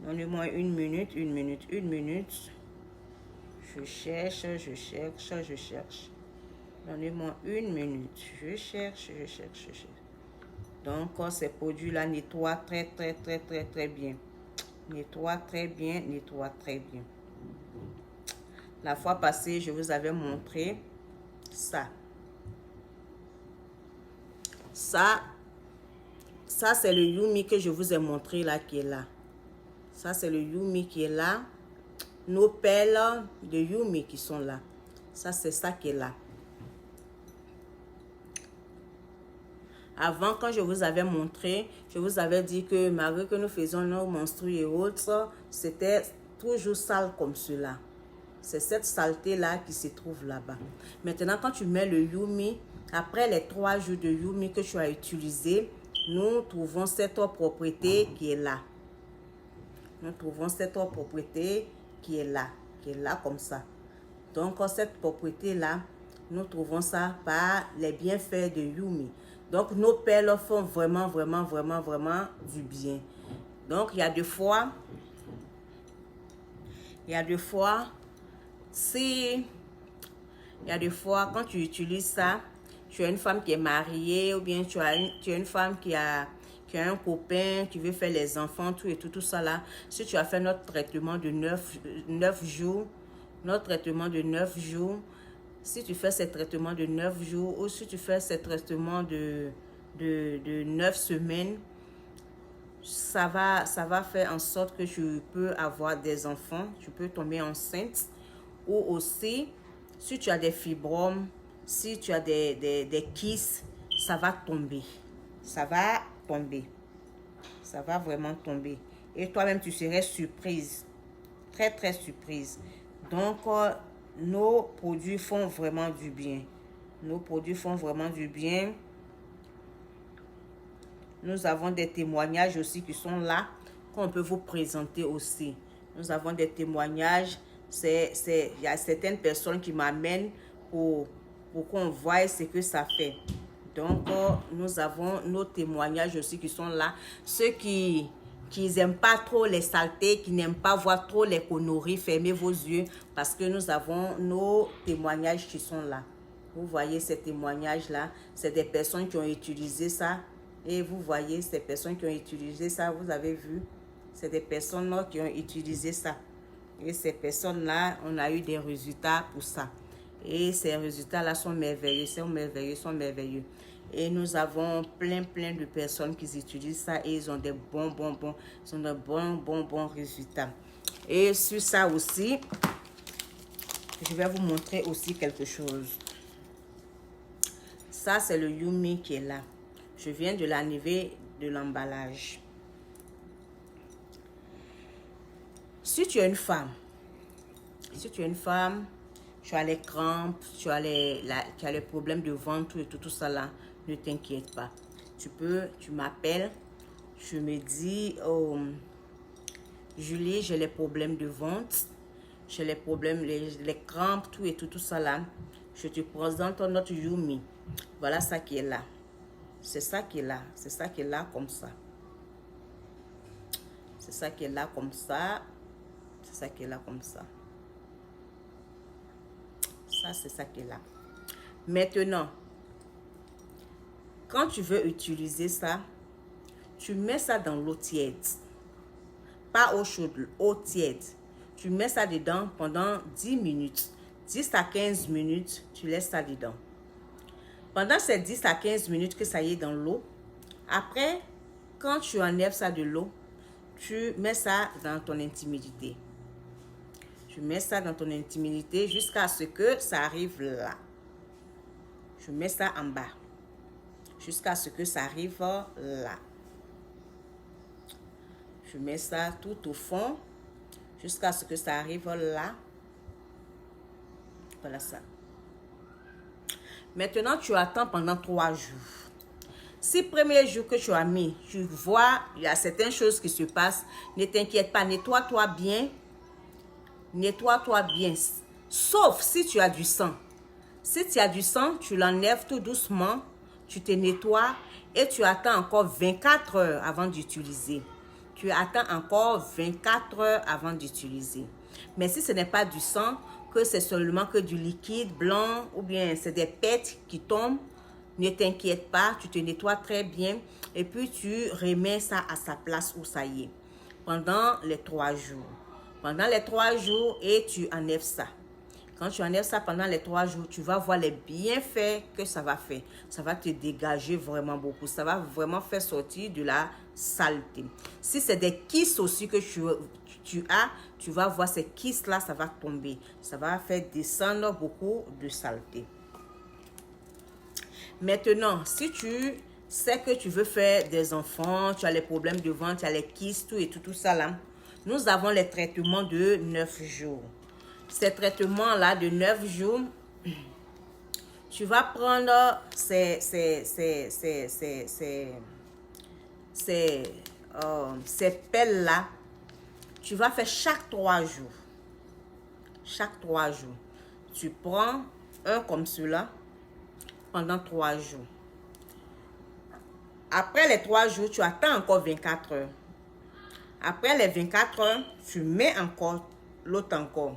Donnez-moi une minute. Je cherche. Donnez-moi une minute. Je cherche. Donc, ces produits-là nettoient très bien. Nettoie très bien. La fois passée, je vous avais montré ça. Ça c'est le Yumi que je vous ai montré là, qui est là. Ça, c'est le Yumi qui est là. Nos perles de Yumi qui sont là. Ça, c'est ça qui est là. Avant, quand je vous avais montré, je vous avais dit que malgré que nous faisions nos menstrues et autres, c'était toujours sale comme cela. C'est cette saleté-là qui se trouve là-bas. Maintenant, quand tu mets le Yumi, après les 3 jours de Yumi que tu as utilisé, nous trouvons cette propriété qui est là. Nous trouvons cette propriété qui est là comme ça. Donc, cette propriété-là, nous trouvons ça par les bienfaits de Yumi. Donc, nos perles font vraiment du bien. Donc, il y a des fois, quand tu utilises ça, tu as une femme qui est mariée ou bien tu as une femme qui a un copain qui veut faire les enfants, tout ça là. Si tu as fait notre traitement de 9 jours, si tu fais ces traitements de 9 jours ou si tu fais ces traitements de 9 semaines, ça va faire en sorte que tu peux avoir des enfants, tu peux tomber enceinte. Ou aussi, si tu as des fibromes, si tu as des kystes, ça va tomber. Ça va vraiment tomber. Et toi-même, tu serais surprise. Très surprise. Donc, nos produits font vraiment du bien. Nous avons des témoignages aussi qui sont là, qu'on peut vous présenter aussi. Nous avons des témoignages. Il y a certaines personnes qui m'amènent pour qu'on voie ce que ça fait. Donc, nous avons nos témoignages aussi qui sont là. Ceux qui n'aiment pas trop les saletés, qui n'aiment pas voir trop les conneries, fermez vos yeux parce que nous avons nos témoignages qui sont là. Vous voyez ces témoignages-là, c'est des personnes qui ont utilisé ça. Et vous voyez ces personnes qui ont utilisé ça, vous avez vu, c'est des personnes qui ont utilisé ça. Et ces personnes-là, on a eu des résultats pour ça. Et ces résultats-là sont merveilleux. Et nous avons plein de personnes qui utilisent ça et ils ont des bons résultats. Et sur ça aussi, je vais vous montrer aussi quelque chose. Ça, c'est le Yumi qui est là. Je viens de l'enlever de l'emballage. Si tu es une femme, tu as les crampes, tu as les problèmes de ventre et tout ça là, ne t'inquiète pas. Tu m'appelles, tu me dis Julie, j'ai les problèmes de ventre, j'ai les problèmes, les crampes, tout et tout ça là. Je te présente notre Yumi. Voilà ça qui est là. C'est ça qui est là. C'est ça qui est là comme ça. C'est ça qui est là comme ça. C'est ça qui est là comme ça. Ça, c'est ça qui est là. Maintenant, quand tu veux utiliser ça, tu mets ça dans l'eau tiède. Pas eau chaude, eau tiède. Tu mets ça dedans pendant 10 minutes. 10 à 15 minutes, tu laisses ça dedans. Pendant ces 10 à 15 minutes que ça y est dans l'eau, après, quand tu enlèves ça de l'eau, tu mets ça dans ton intimité. Tu mets ça dans ton intimité jusqu'à ce que ça arrive là. Je mets ça en bas. Jusqu'à ce que ça arrive là. Je mets ça tout au fond. Jusqu'à ce que ça arrive là. Voilà ça. Maintenant, tu attends pendant 3 jours. Si premier jour que tu as mis, tu vois, il y a certaines choses qui se passent, ne t'inquiète pas, nettoie-toi bien. Nettoie-toi bien. Sauf si tu as du sang. Si tu as du sang, tu l'enlèves tout doucement, tu te nettoies et tu attends encore 24 heures avant d'utiliser. Tu attends encore 24 heures avant d'utiliser. Mais si ce n'est pas du sang, que c'est seulement que du liquide blanc ou bien c'est des pètes qui tombent, ne t'inquiète pas, tu te nettoies très bien et puis tu remets ça à sa place où ça y est pendant les 3 jours. Pendant les 3 jours et tu enlèves ça. Quand tu enlèves ça pendant les 3 jours, tu vas voir les bienfaits que ça va faire. Ça va te dégager vraiment beaucoup. Ça va vraiment faire sortir de la saleté. Si c'est des kystes aussi que tu as, tu vas voir ces kystes-là, ça va tomber. Ça va faire descendre beaucoup de saleté. Maintenant, si tu sais que tu veux faire des enfants, tu as les problèmes de ventre, tu as les kystes, tout ça là, nous avons les traitements de 9 jours. Ces traitements-là de 9 jours, tu vas prendre ces pelles-là. Tu vas faire chaque 3 jours. Chaque 3 jours. Tu prends un comme cela pendant 3 jours. Après les 3 jours, tu attends encore 24 heures. Après les 24 heures, tu mets encore l'autre encore.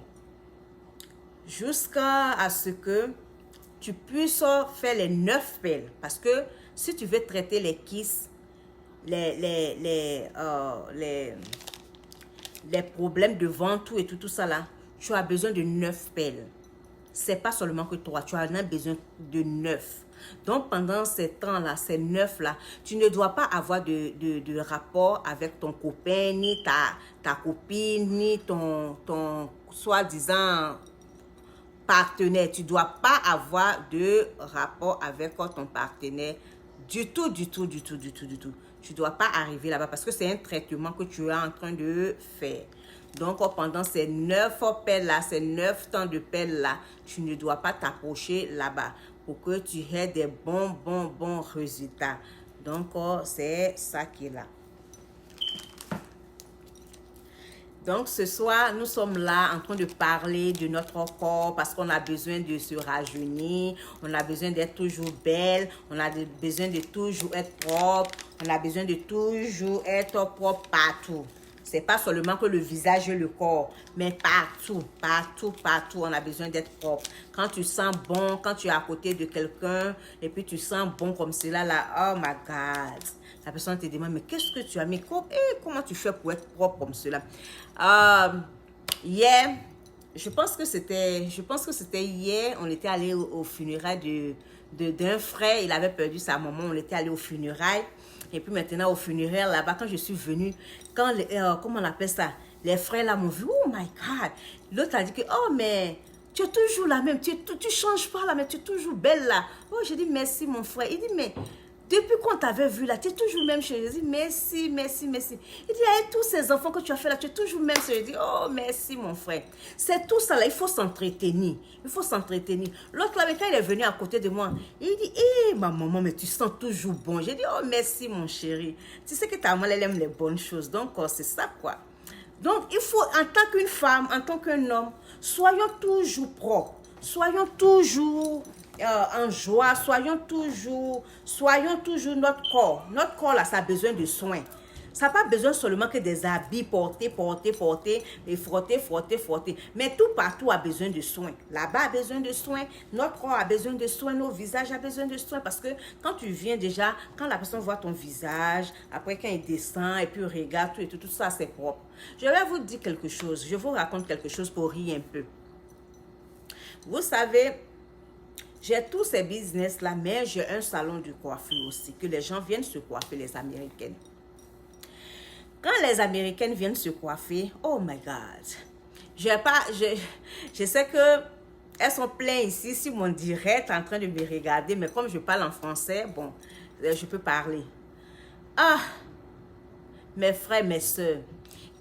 Jusqu'à ce que tu puisses faire les 9 pelles. Parce que si tu veux traiter les kystes, les problèmes de ventre et tout ça là, tu as besoin de 9 pelles. C'est pas seulement que 3, tu en as besoin de 9. Donc, pendant ces temps-là, ces 9 là, tu ne dois pas avoir de rapport avec ton copain, ni ta copine, ni ton soi-disant partenaire. Tu ne dois pas avoir de rapport avec ton partenaire du tout. Tu ne dois pas arriver là-bas parce que c'est un traitement que tu es en train de faire. Donc, pendant ces 9 pelles-là, ces 9 temps de pelles-là, tu ne dois pas t'approcher là-bas pour que tu aies des bons résultats. Donc, c'est ça qui est là. Donc, ce soir, nous sommes là en train de parler de notre corps parce qu'on a besoin de se rajeunir, on a besoin d'être toujours belle, on a besoin de toujours être propre, on a besoin de toujours être propre partout. C'est pas seulement que le visage et le corps, mais partout, on a besoin d'être propre. Quand tu sens bon, quand tu es à côté de quelqu'un, et puis tu sens bon comme cela, là, oh my God. La personne te demande, mais qu'est-ce que tu as mis? Comment tu fais pour être propre comme cela? Hier, je pense que c'était hier, on était allé au funérailles d'un frère, il avait perdu sa maman, on était allé au funérailles. Et puis maintenant, au funéraire, là-bas, quand je suis venue, quand, comment on appelle ça? Les frères là m'ont vu, oh my God. L'autre a dit que, oh mais, tu es toujours la même, tu changes pas là, mais tu es toujours belle là. Oh, j'ai dit, merci mon frère. Il dit, mais, depuis qu'on t'avait vu là, tu es toujours même chez. Je dis, merci. Il dit, avec tous ces enfants que tu as fait là, tu es toujours même chez. Je dis, oh, merci mon frère. C'est tout ça là, il faut s'entretenir. L'autre là, quand il est venu à côté de moi, il dit, ma maman, mais tu sens toujours bon. J'ai dit, oh, merci mon chéri. Tu sais que ta maman, elle aime les bonnes choses. Donc, c'est ça quoi. Donc, il faut, en tant qu'une femme, en tant qu'un homme, soyons toujours propres, soyons toujours en joie, soyons toujours notre corps. Notre corps, là, ça a besoin de soins. Ça n'a pas besoin seulement que des habits portés, et frotter. Mais tout partout a besoin de soins. Là-bas a besoin de soins, notre corps a besoin de soins, nos visages ont besoin de soins. Parce que quand tu viens déjà, quand la personne voit ton visage, après quand il descend et puis regarde tout ça, c'est propre. Je vais vous dire quelque chose, je vous raconte quelque chose pour rire un peu. Vous savez, j'ai tous ces business-là, mais j'ai un salon de coiffure aussi, que les gens viennent se coiffer, les Américaines. Quand les Américaines viennent se coiffer, oh my God, je sais que elles sont pleines ici sur mon direct en train de me regarder, mais comme je parle en français, bon, je peux parler. Ah, mes frères, mes soeurs,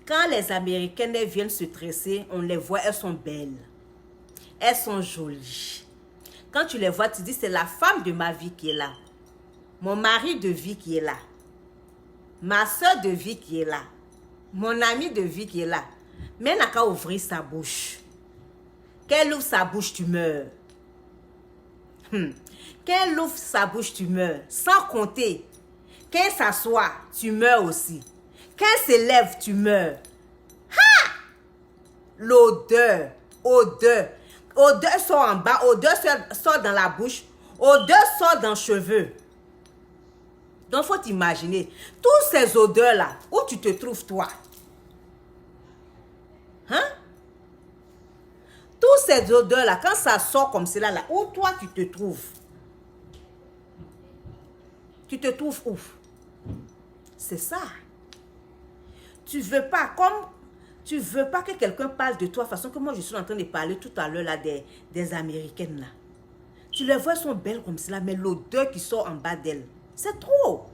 quand les Américaines viennent se tresser, on les voit, elles sont belles, elles sont jolies. Quand tu les vois, tu dis, c'est la femme de ma vie qui est là, mon mari de vie qui est là. Ma soeur de vie qui est là. Mon ami de vie qui est là. Mais elle n'a qu'à ouvrir sa bouche. Qu'elle ouvre sa bouche, tu meurs. Qu'elle ouvre sa bouche, tu meurs. Sans compter. Qu'elle s'assoit, tu meurs aussi. Qu'elle s'élève, tu meurs. Ha! L'odeur. Odeur sort en bas. Odeur sort dans la bouche. Odeur sort dans les cheveux. Donc, il faut t'imaginer, toutes ces odeurs-là, où tu te trouves, toi? Hein? Toutes ces odeurs-là, quand ça sort comme cela, là, où toi, tu te trouves? Tu te trouves où? C'est ça. Tu veux pas, que quelqu'un parle de toi, de façon que moi, je suis en train de parler tout à l'heure, là, des Américaines, là. Tu les vois, elles sont belles comme cela, mais l'odeur qui sort en bas d'elles, c'est trop.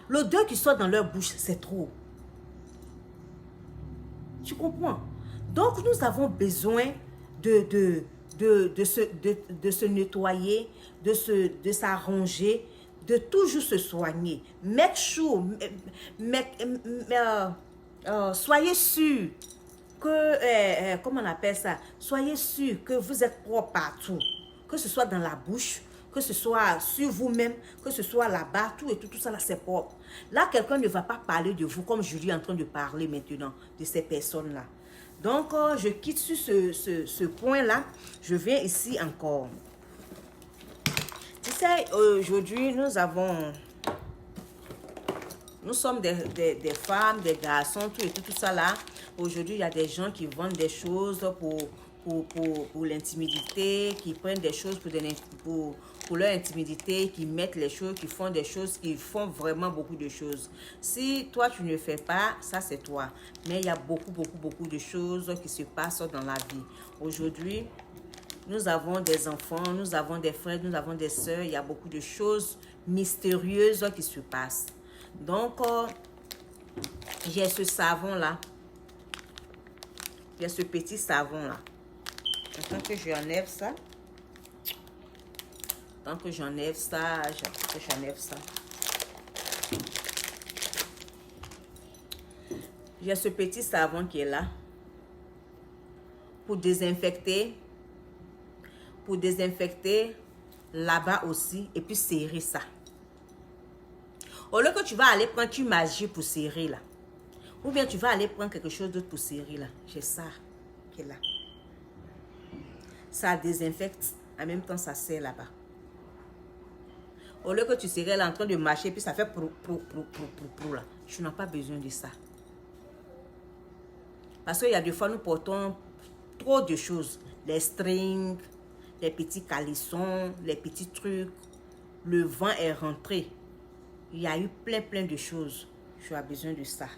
L'odeur qui sort dans leur bouche, c'est trop. Tu comprends? Donc, nous avons besoin de se nettoyer, de s'arranger, de toujours se soigner. Make sure, soyez sûr que, comment on appelle ça? Soyez sûr que vous êtes propre partout. Que ce soit dans la bouche, que ce soit sur vous-même, que ce soit là-bas, tout ça là, c'est propre. Là, quelqu'un ne va pas parler de vous comme Julie est en train de parler maintenant de ces personnes-là. Donc, je quitte sur ce point-là. Je viens ici encore. Tu sais, aujourd'hui, nous sommes des femmes, des garçons, tout ça là. Aujourd'hui, il y a des gens qui vendent des choses pour l'intimidité, qui prennent des choses pour leur intimidité, qui mettent les choses, qui font des choses, qui font vraiment beaucoup de choses. Si toi, tu ne fais pas, ça c'est toi. Mais il y a beaucoup de choses qui se passent dans la vie. Aujourd'hui, nous avons des enfants, nous avons des frères, nous avons des sœurs. Il y a beaucoup de choses mystérieuses qui se passent. Donc, j'ai ce savon-là. Il y a ce petit savon-là. Tant que j'enlève ça. J'ai ce petit savon qui est là. Pour désinfecter. Là-bas aussi. Et puis serrer ça. Au lieu que tu vas aller prendre une magie pour serrer là. Ou bien tu vas aller prendre quelque chose d'autre pour serrer là. J'ai ça qui est là. Ça désinfecte. En même temps, ça serre là-bas. Au lieu que tu serais là en train de marcher, puis ça fait prou là. Tu n'as pas besoin de ça. Parce qu'il y a des fois, nous portons trop de choses. Les strings, les petits calissons, les petits trucs. Le vent est rentré. Il y a eu plein de choses. Tu as besoin de ça.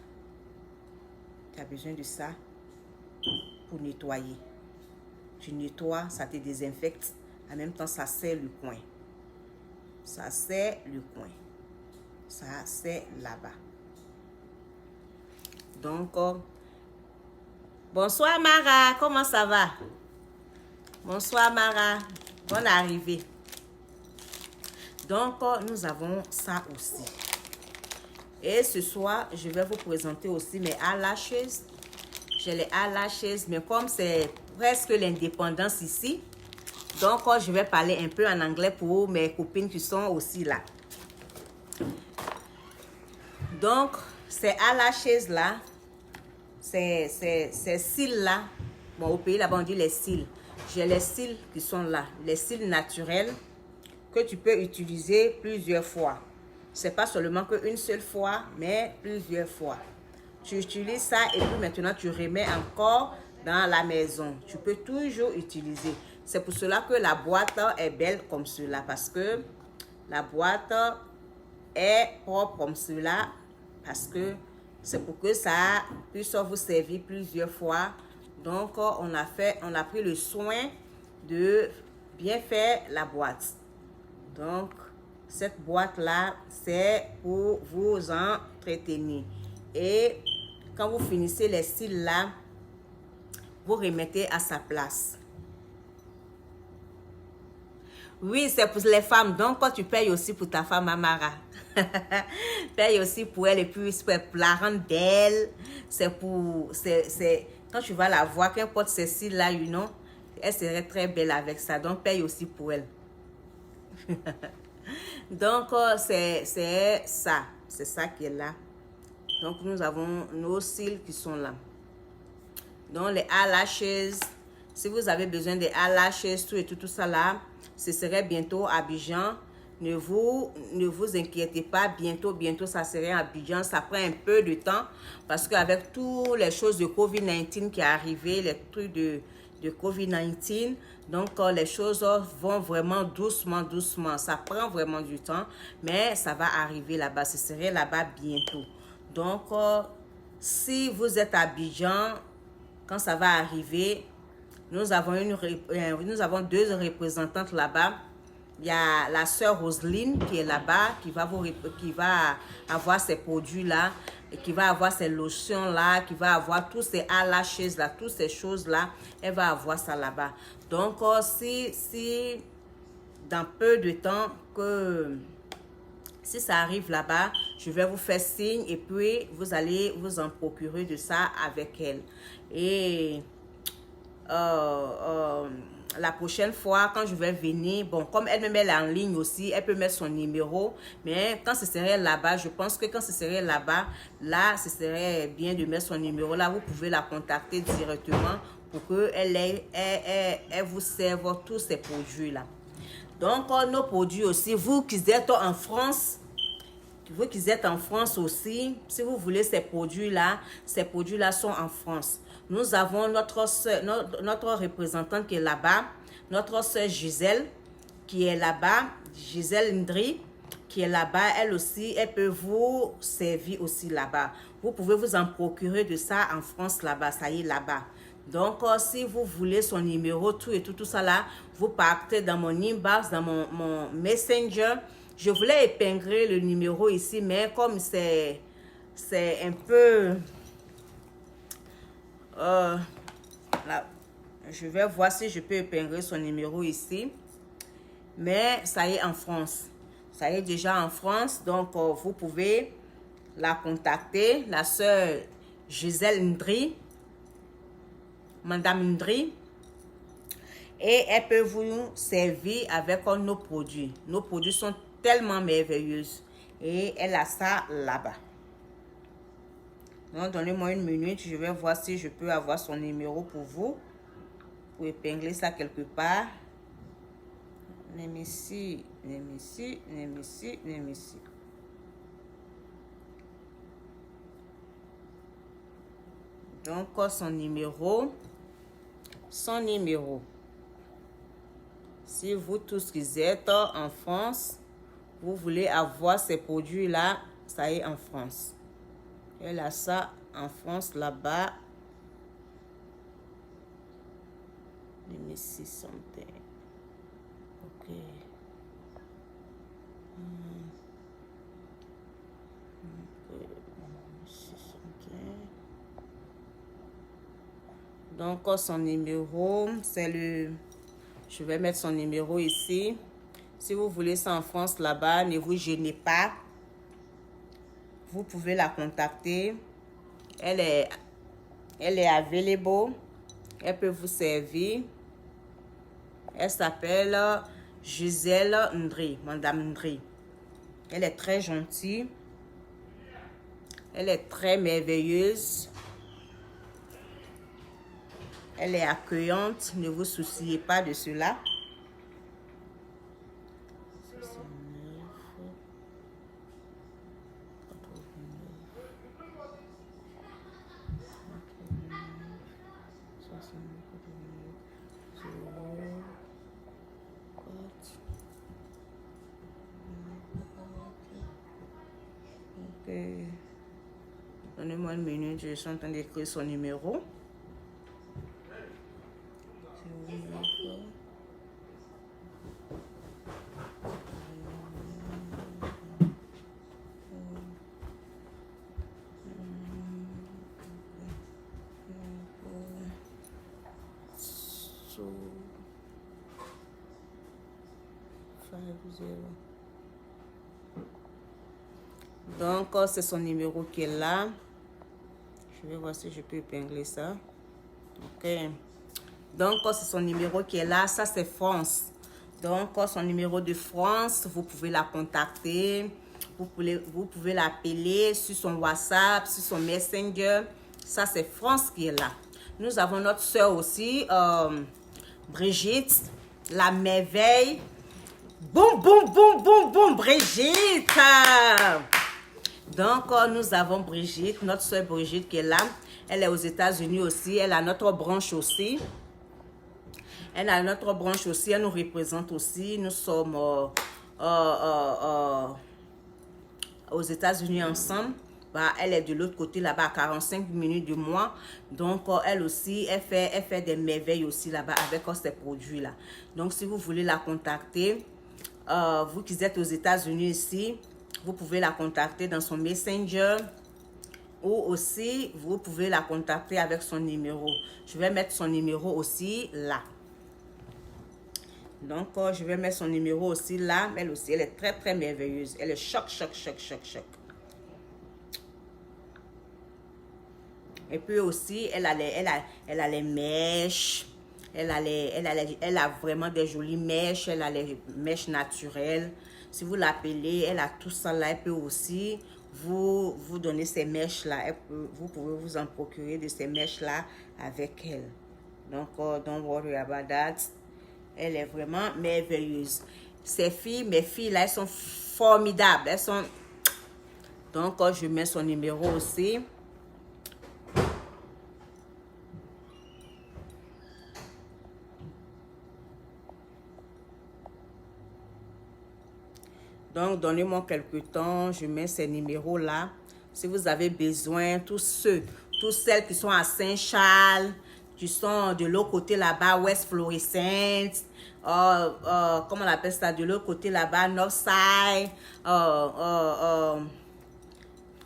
Tu as besoin de ça pour nettoyer. Tu nettoies, ça te désinfecte. En même temps, ça serre le coin. Ça serre le coin. Ça serre là-bas. Donc, bonsoir Mara, comment ça va? Bonsoir Mara, bonne arrivée. Donc, nous avons ça aussi. Et ce soir, je vais vous présenter aussi mes eyelashes. J'ai les eyelashes, mais comme c'est presque l'indépendance ici, donc je vais parler un peu en anglais pour mes copines qui sont aussi là. Donc, ces eyelashes là, ces cils là, bon au pays là-bas on dit les cils. J'ai les cils qui sont là, les cils naturels que tu peux utiliser plusieurs fois. C'est pas seulement qu'une seule fois, mais plusieurs fois. Tu utilises ça et puis maintenant tu remets encore dans la maison. Tu peux toujours utiliser. C'est pour cela que la boîte est belle comme cela, parce que la boîte est propre comme cela, parce que c'est pour que ça puisse vous servir plusieurs fois. Donc on a pris le soin de bien faire la boîte. Donc cette boîte là, c'est pour vous entretenir. Et quand vous finissez les cils là, vous remettez à sa place. Oui, c'est pour les femmes. Donc, quand tu payes aussi pour ta femme, Amara. Paye aussi pour elle et puis pour la rendre belle. C'est pour... quand tu vas la voir, qu'importe ces cils-là, you know, elle serait très belle avec ça. Donc, paye aussi pour elle. Donc, c'est ça. C'est ça qui est là. Donc, nous avons nos cils qui sont là. Donc, les eyelashes, si vous avez besoin des eyelashes, tout ça là, ce serait bientôt à Abidjan. Ne vous inquiétez pas, bientôt, ça serait à Abidjan. Ça prend un peu de temps parce qu'avec toutes les choses de COVID-19 qui est arrivé, les trucs de COVID-19, donc les choses vont vraiment doucement. Ça prend vraiment du temps, mais ça va arriver là-bas. Ce serait là-bas bientôt. Donc, si vous êtes à Abidjan, quand ça va arriver, nous avons deux représentantes là-bas. Il y a la sœur Roselyne qui est là-bas, qui va avoir ces produits-là, qui va avoir ces lotions-là, qui va avoir tous ces eyelashes-là, toutes ces choses-là. Elle va avoir ça là-bas. Donc, si dans peu de temps si ça arrive là-bas, je vais vous faire signe et puis vous allez vous en procurer de ça avec elle. Et la prochaine fois, quand je vais venir, bon, comme elle me met en ligne aussi, elle peut mettre son numéro, mais quand ce serait là-bas, je pense que quand ce serait là-bas, là, ce serait bien de mettre son numéro. Là, vous pouvez la contacter directement pour qu'elle vous serve tous ces produits-là. Donc, nos produits aussi, vous qui êtes en France, aussi, si vous voulez ces produits-là sont en France. Nous avons notre représentante qui est là-bas, notre soeur Gisèle qui est là-bas, Gisèle Ndri qui est là-bas, elle aussi, elle peut vous servir aussi là-bas. Vous pouvez vous en procurer de ça en France là-bas, ça y est là-bas. Donc, si vous voulez son numéro, tout ça là, vous partez dans mon inbox, dans mon messenger. Je voulais épingler le numéro ici, mais comme c'est un peu... là, je vais voir si je peux épingler son numéro ici. Mais ça y est en France. Ça y est déjà en France. Donc, vous pouvez la contacter. La sœur Gisèle Ndri. Madame Ndri. Et elle peut vous servir avec nos produits. Nos produits sont tellement merveilleux. Et elle a ça là-bas. Donc, donnez-moi une minute. Je vais voir si je peux avoir son numéro pour vous. Pour épingler ça quelque part. Némissi. Donc, son numéro. Si vous tous qui êtes en France, vous voulez avoir ces produits-là, ça y est en France. Elle a ça en France là-bas. Némissi something. Ok. Donc, son numéro, c'est le... Je vais mettre son numéro ici. Si vous voulez ça en France là-bas, ne vous gênez pas. Vous pouvez la contacter. Elle est Elle est available. Elle peut vous servir. Elle s'appelle Gisèle Ndri, Madame Ndri. Elle est très gentille. Elle est très merveilleuse. Elle est accueillante. Ne vous souciez pas de cela. Donnez-moi une minute, je suis en train d'écrire son numéro. Donc, c'est son numéro qui est là. Je vais voir si je peux épingler ça. Ok. Donc, c'est son numéro qui est là. Ça, c'est France. Donc, son numéro de France, vous pouvez la contacter. Vous pouvez l'appeler sur son WhatsApp, sur son Messenger. Ça, c'est France qui est là. Nous avons notre soeur aussi, Brigitte, la merveille. Boum, boum, boum, boum, boum, Brigitte. Donc, nous avons Brigitte, notre soeur Brigitte qui est là. Elle est aux États-Unis aussi. Elle a notre branche aussi. Elle a notre branche aussi. Elle nous représente aussi. Nous sommes aux États-Unis ensemble. Bah, elle est de l'autre côté là-bas à 45 minutes de moi. Donc, elle aussi, elle fait des merveilles aussi là-bas avec ces produits-là. Donc, si vous voulez la contacter, vous qui êtes aux États-Unis ici, vous pouvez la contacter dans son Messenger ou aussi vous pouvez la contacter avec son numéro. Je vais mettre son numéro aussi là. Donc, je vais mettre son numéro aussi là. Elle aussi, elle est très, très merveilleuse. Elle est choc, choc, choc, choc, choc. Et puis aussi, elle a les mèches. Elle a vraiment des jolies mèches. Elle a les mèches naturelles. Si vous l'appelez, elle a tout ça là. Elle peut aussi vous donner ces mèches-là. Vous pouvez vous en procurer de ces mèches-là avec elle. Donc, don't worry about that. Elle est vraiment merveilleuse. Ces filles, mes filles là, elles sont formidables. Elles sont... Donc, je mets son numéro aussi. Donc, donnez-moi quelques temps, je mets ces numéros-là. Si vous avez besoin, toutes celles qui sont à Saint-Charles, qui sont de l'autre côté là-bas, West Florissant, comment on appelle ça, de l'autre côté là-bas, Northside,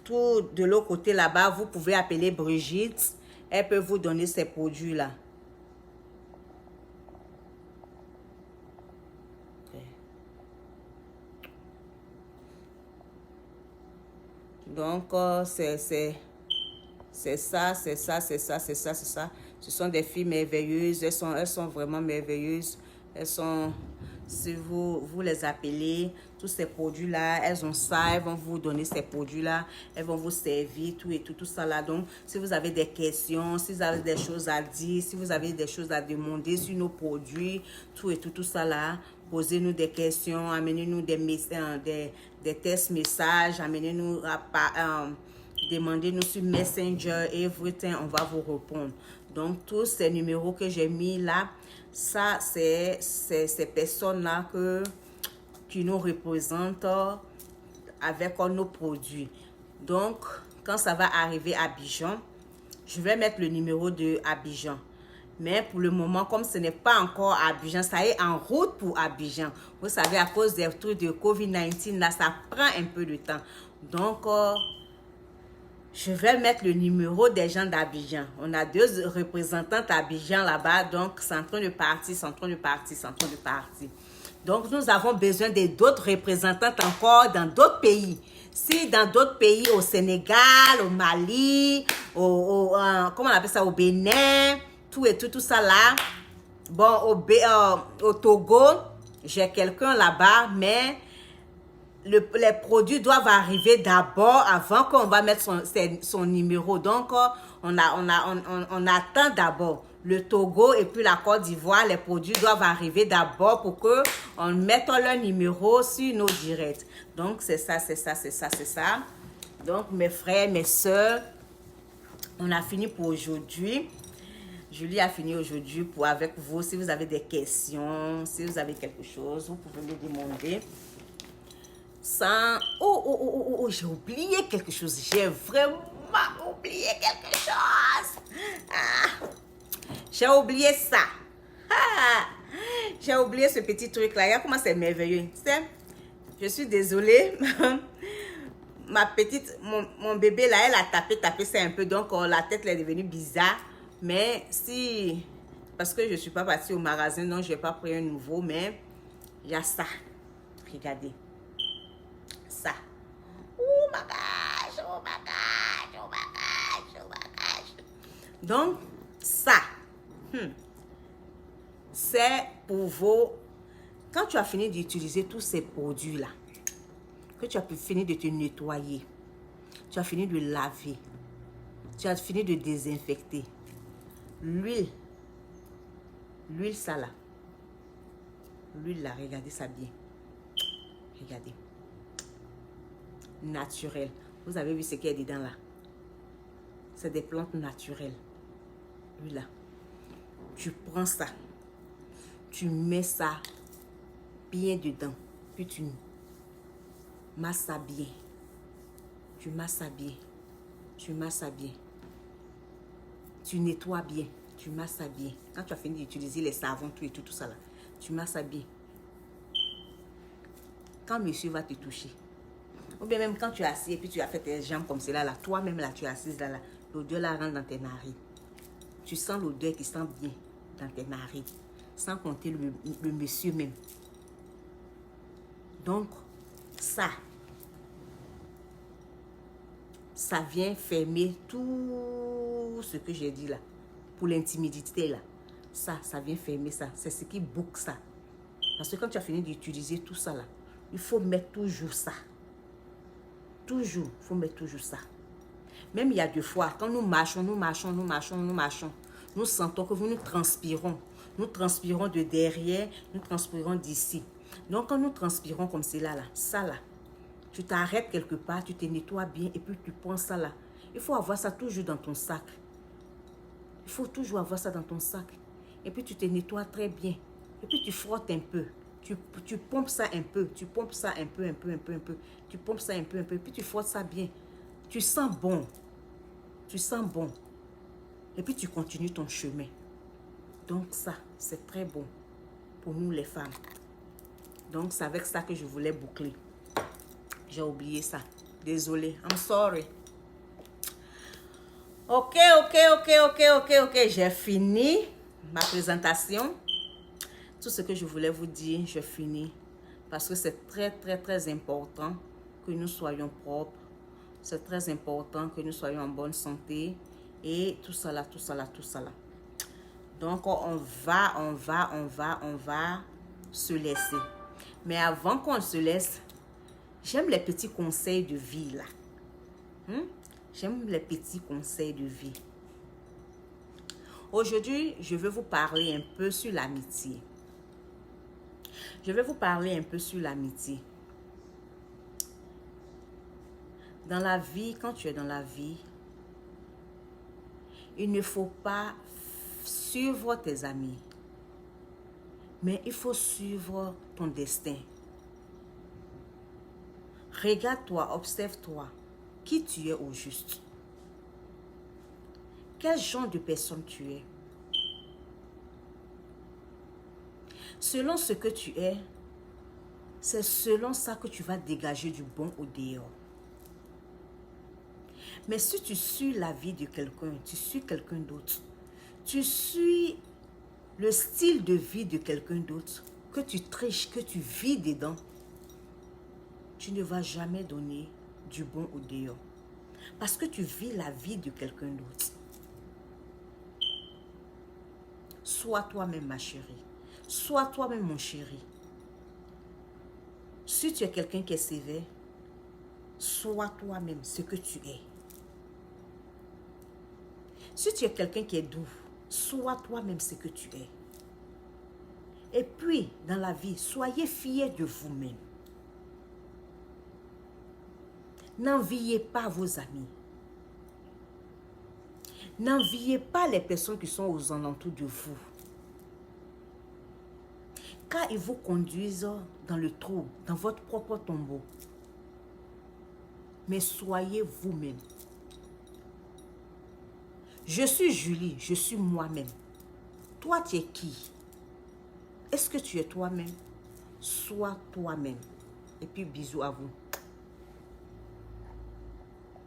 tout de l'autre côté là-bas, vous pouvez appeler Brigitte. Elle peut vous donner ces produits-là. Donc, c'est ça. Ce sont des filles merveilleuses. Elles sont vraiment merveilleuses. Elles sont, si vous les appelez, tous ces produits-là, elles ont ça. Elles vont vous donner ces produits-là. Elles vont vous servir, tout ça là. Donc, si vous avez des questions, si vous avez des choses à dire, si vous avez des choses à demander sur nos produits, tout ça là, posez-nous des questions, amenez-nous des tests messages, amenez-nous demandez-nous sur Messenger, everything, on va vous répondre. Donc, tous ces numéros que j'ai mis là, ça, c'est ces personnes-là qui nous représentent avec nos produits. Donc, quand ça va arriver à Abidjan, je vais mettre le numéro de Abidjan. Mais pour le moment, comme ce n'est pas encore à Abidjan, ça est en route pour Abidjan. Vous savez, à cause des trucs de COVID-19, là, ça prend un peu de temps. Donc, je vais mettre le numéro des gens d'Abidjan. On a 2 représentantes à Abidjan là-bas. Donc, c'est en train de partir, Donc, nous avons besoin d'autres représentantes encore dans d'autres pays. Si dans d'autres pays, au Sénégal, au Mali, comment on appelle ça, au Bénin, tout et tout ça là. Bon, au Togo, j'ai quelqu'un là-bas, mais les produits doivent arriver d'abord avant qu'on va mettre son numéro. Donc, on attend d'abord. Le Togo et puis la Côte d'Ivoire, les produits doivent arriver d'abord pour qu'on mette leur numéro sur nos directs. Donc, c'est ça. Donc, mes frères, mes soeurs, on a fini pour aujourd'hui. Julie a fini aujourd'hui avec vous. Si vous avez des questions, si vous avez quelque chose, vous pouvez me demander. J'ai oublié quelque chose. J'ai vraiment oublié quelque chose. J'ai oublié ça. J'ai oublié ce petit truc-là. Regarde comment c'est merveilleux. Je suis désolée. Ma petite, mon bébé là, elle a tapé ça un peu. Donc, la tête elle est devenue bizarre. Mais si, parce que je ne suis pas partie au magasin, donc je n'ai pas pris un nouveau, mais il y a ça. Regardez. Ça. Oh my gosh, oh my gosh, oh my gosh, oh my gosh. Donc, ça. C'est pour vos... Quand tu as fini d'utiliser tous ces produits-là, que tu as fini de te nettoyer, tu as fini de laver, tu as fini de désinfecter, l'huile, ça là, l'huile là, regardez ça bien, regardez, naturel. Vous avez vu ce qu'il y a dedans là? C'est des plantes naturelles. L'huile là, tu prends ça, tu mets ça bien dedans, puis tu masses ça bien, tu masses ça bien, tu masses ça bien, tu nettoies bien, tu masses ça bien. Quand tu as fini d'utiliser les savons, tout ça là, tu masses ça bien. Quand monsieur va te toucher, ou bien même quand tu es assis et puis tu as fait tes jambes comme cela là, toi-même là, tu es assise là, l'odeur là rentre dans tes narines. Tu sens l'odeur qui sent bien dans tes narines, sans compter le monsieur même. Donc, ça vient fermer tout ce que j'ai dit là. Pour l'intimidité là. Ça vient fermer ça. C'est ce qui boucle ça. Parce que quand tu as fini d'utiliser tout ça là, il faut mettre toujours ça. Toujours, il faut mettre toujours ça. Même il y a des fois, quand nous marchons, nous sentons que nous transpirons. Nous transpirons de derrière, nous transpirons d'ici. Donc, quand nous transpirons comme cela, là, ça là, tu t'arrêtes quelque part, tu te nettoies bien et puis tu prends ça là. Il faut avoir ça toujours dans ton sac. Il faut toujours avoir ça dans ton sac. Et puis tu te nettoies très bien. Et puis tu frottes un peu. Tu pompes ça un peu. Tu pompes ça un peu. Tu pompes ça un peu. Et puis tu frottes ça bien. Tu sens bon. Tu sens bon. Et puis tu continues ton chemin. Donc ça, c'est très bon pour nous les femmes. Donc c'est avec ça que je voulais boucler. J'ai oublié ça. Désolée. I'm sorry. Ok. J'ai fini ma présentation. Tout ce que je voulais vous dire, je finis. Parce que c'est très important que nous soyons propres. C'est très important que nous soyons en bonne santé. Et tout ça là. Donc, on va se laisser. Mais avant qu'on se laisse, j'aime les petits conseils de vie là. J'aime les petits conseils de vie. Aujourd'hui, je vais vous parler un peu sur l'amitié. Dans la vie, quand tu es dans la vie, il ne faut pas suivre tes amis, mais il faut suivre ton destin. Regarde-toi, observe-toi. Qui tu es au juste? Quel genre de personne tu es? Selon ce que tu es, c'est selon ça que tu vas dégager du bon au dehors. Mais si tu suis la vie de quelqu'un, tu suis quelqu'un d'autre, tu suis le style de vie de quelqu'un d'autre, que tu triches, que tu vis dedans, tu ne vas jamais donner du bon au dehors. Parce que tu vis la vie de quelqu'un d'autre. Sois toi-même, ma chérie. Sois toi-même, mon chéri. Si tu es quelqu'un qui est sévère, sois toi-même ce que tu es. Si tu es quelqu'un qui est doux, sois toi-même ce que tu es. Et puis, dans la vie, soyez fiers de vous-même. N'enviez pas vos amis. N'enviez pas les personnes qui sont aux alentours de vous. Car ils vous conduisent dans le trou, dans votre propre tombeau. Mais soyez vous-même. Je suis Julie, je suis moi-même. Toi, tu es qui? Est-ce que tu es toi-même? Sois toi-même. Et puis, bisous à vous.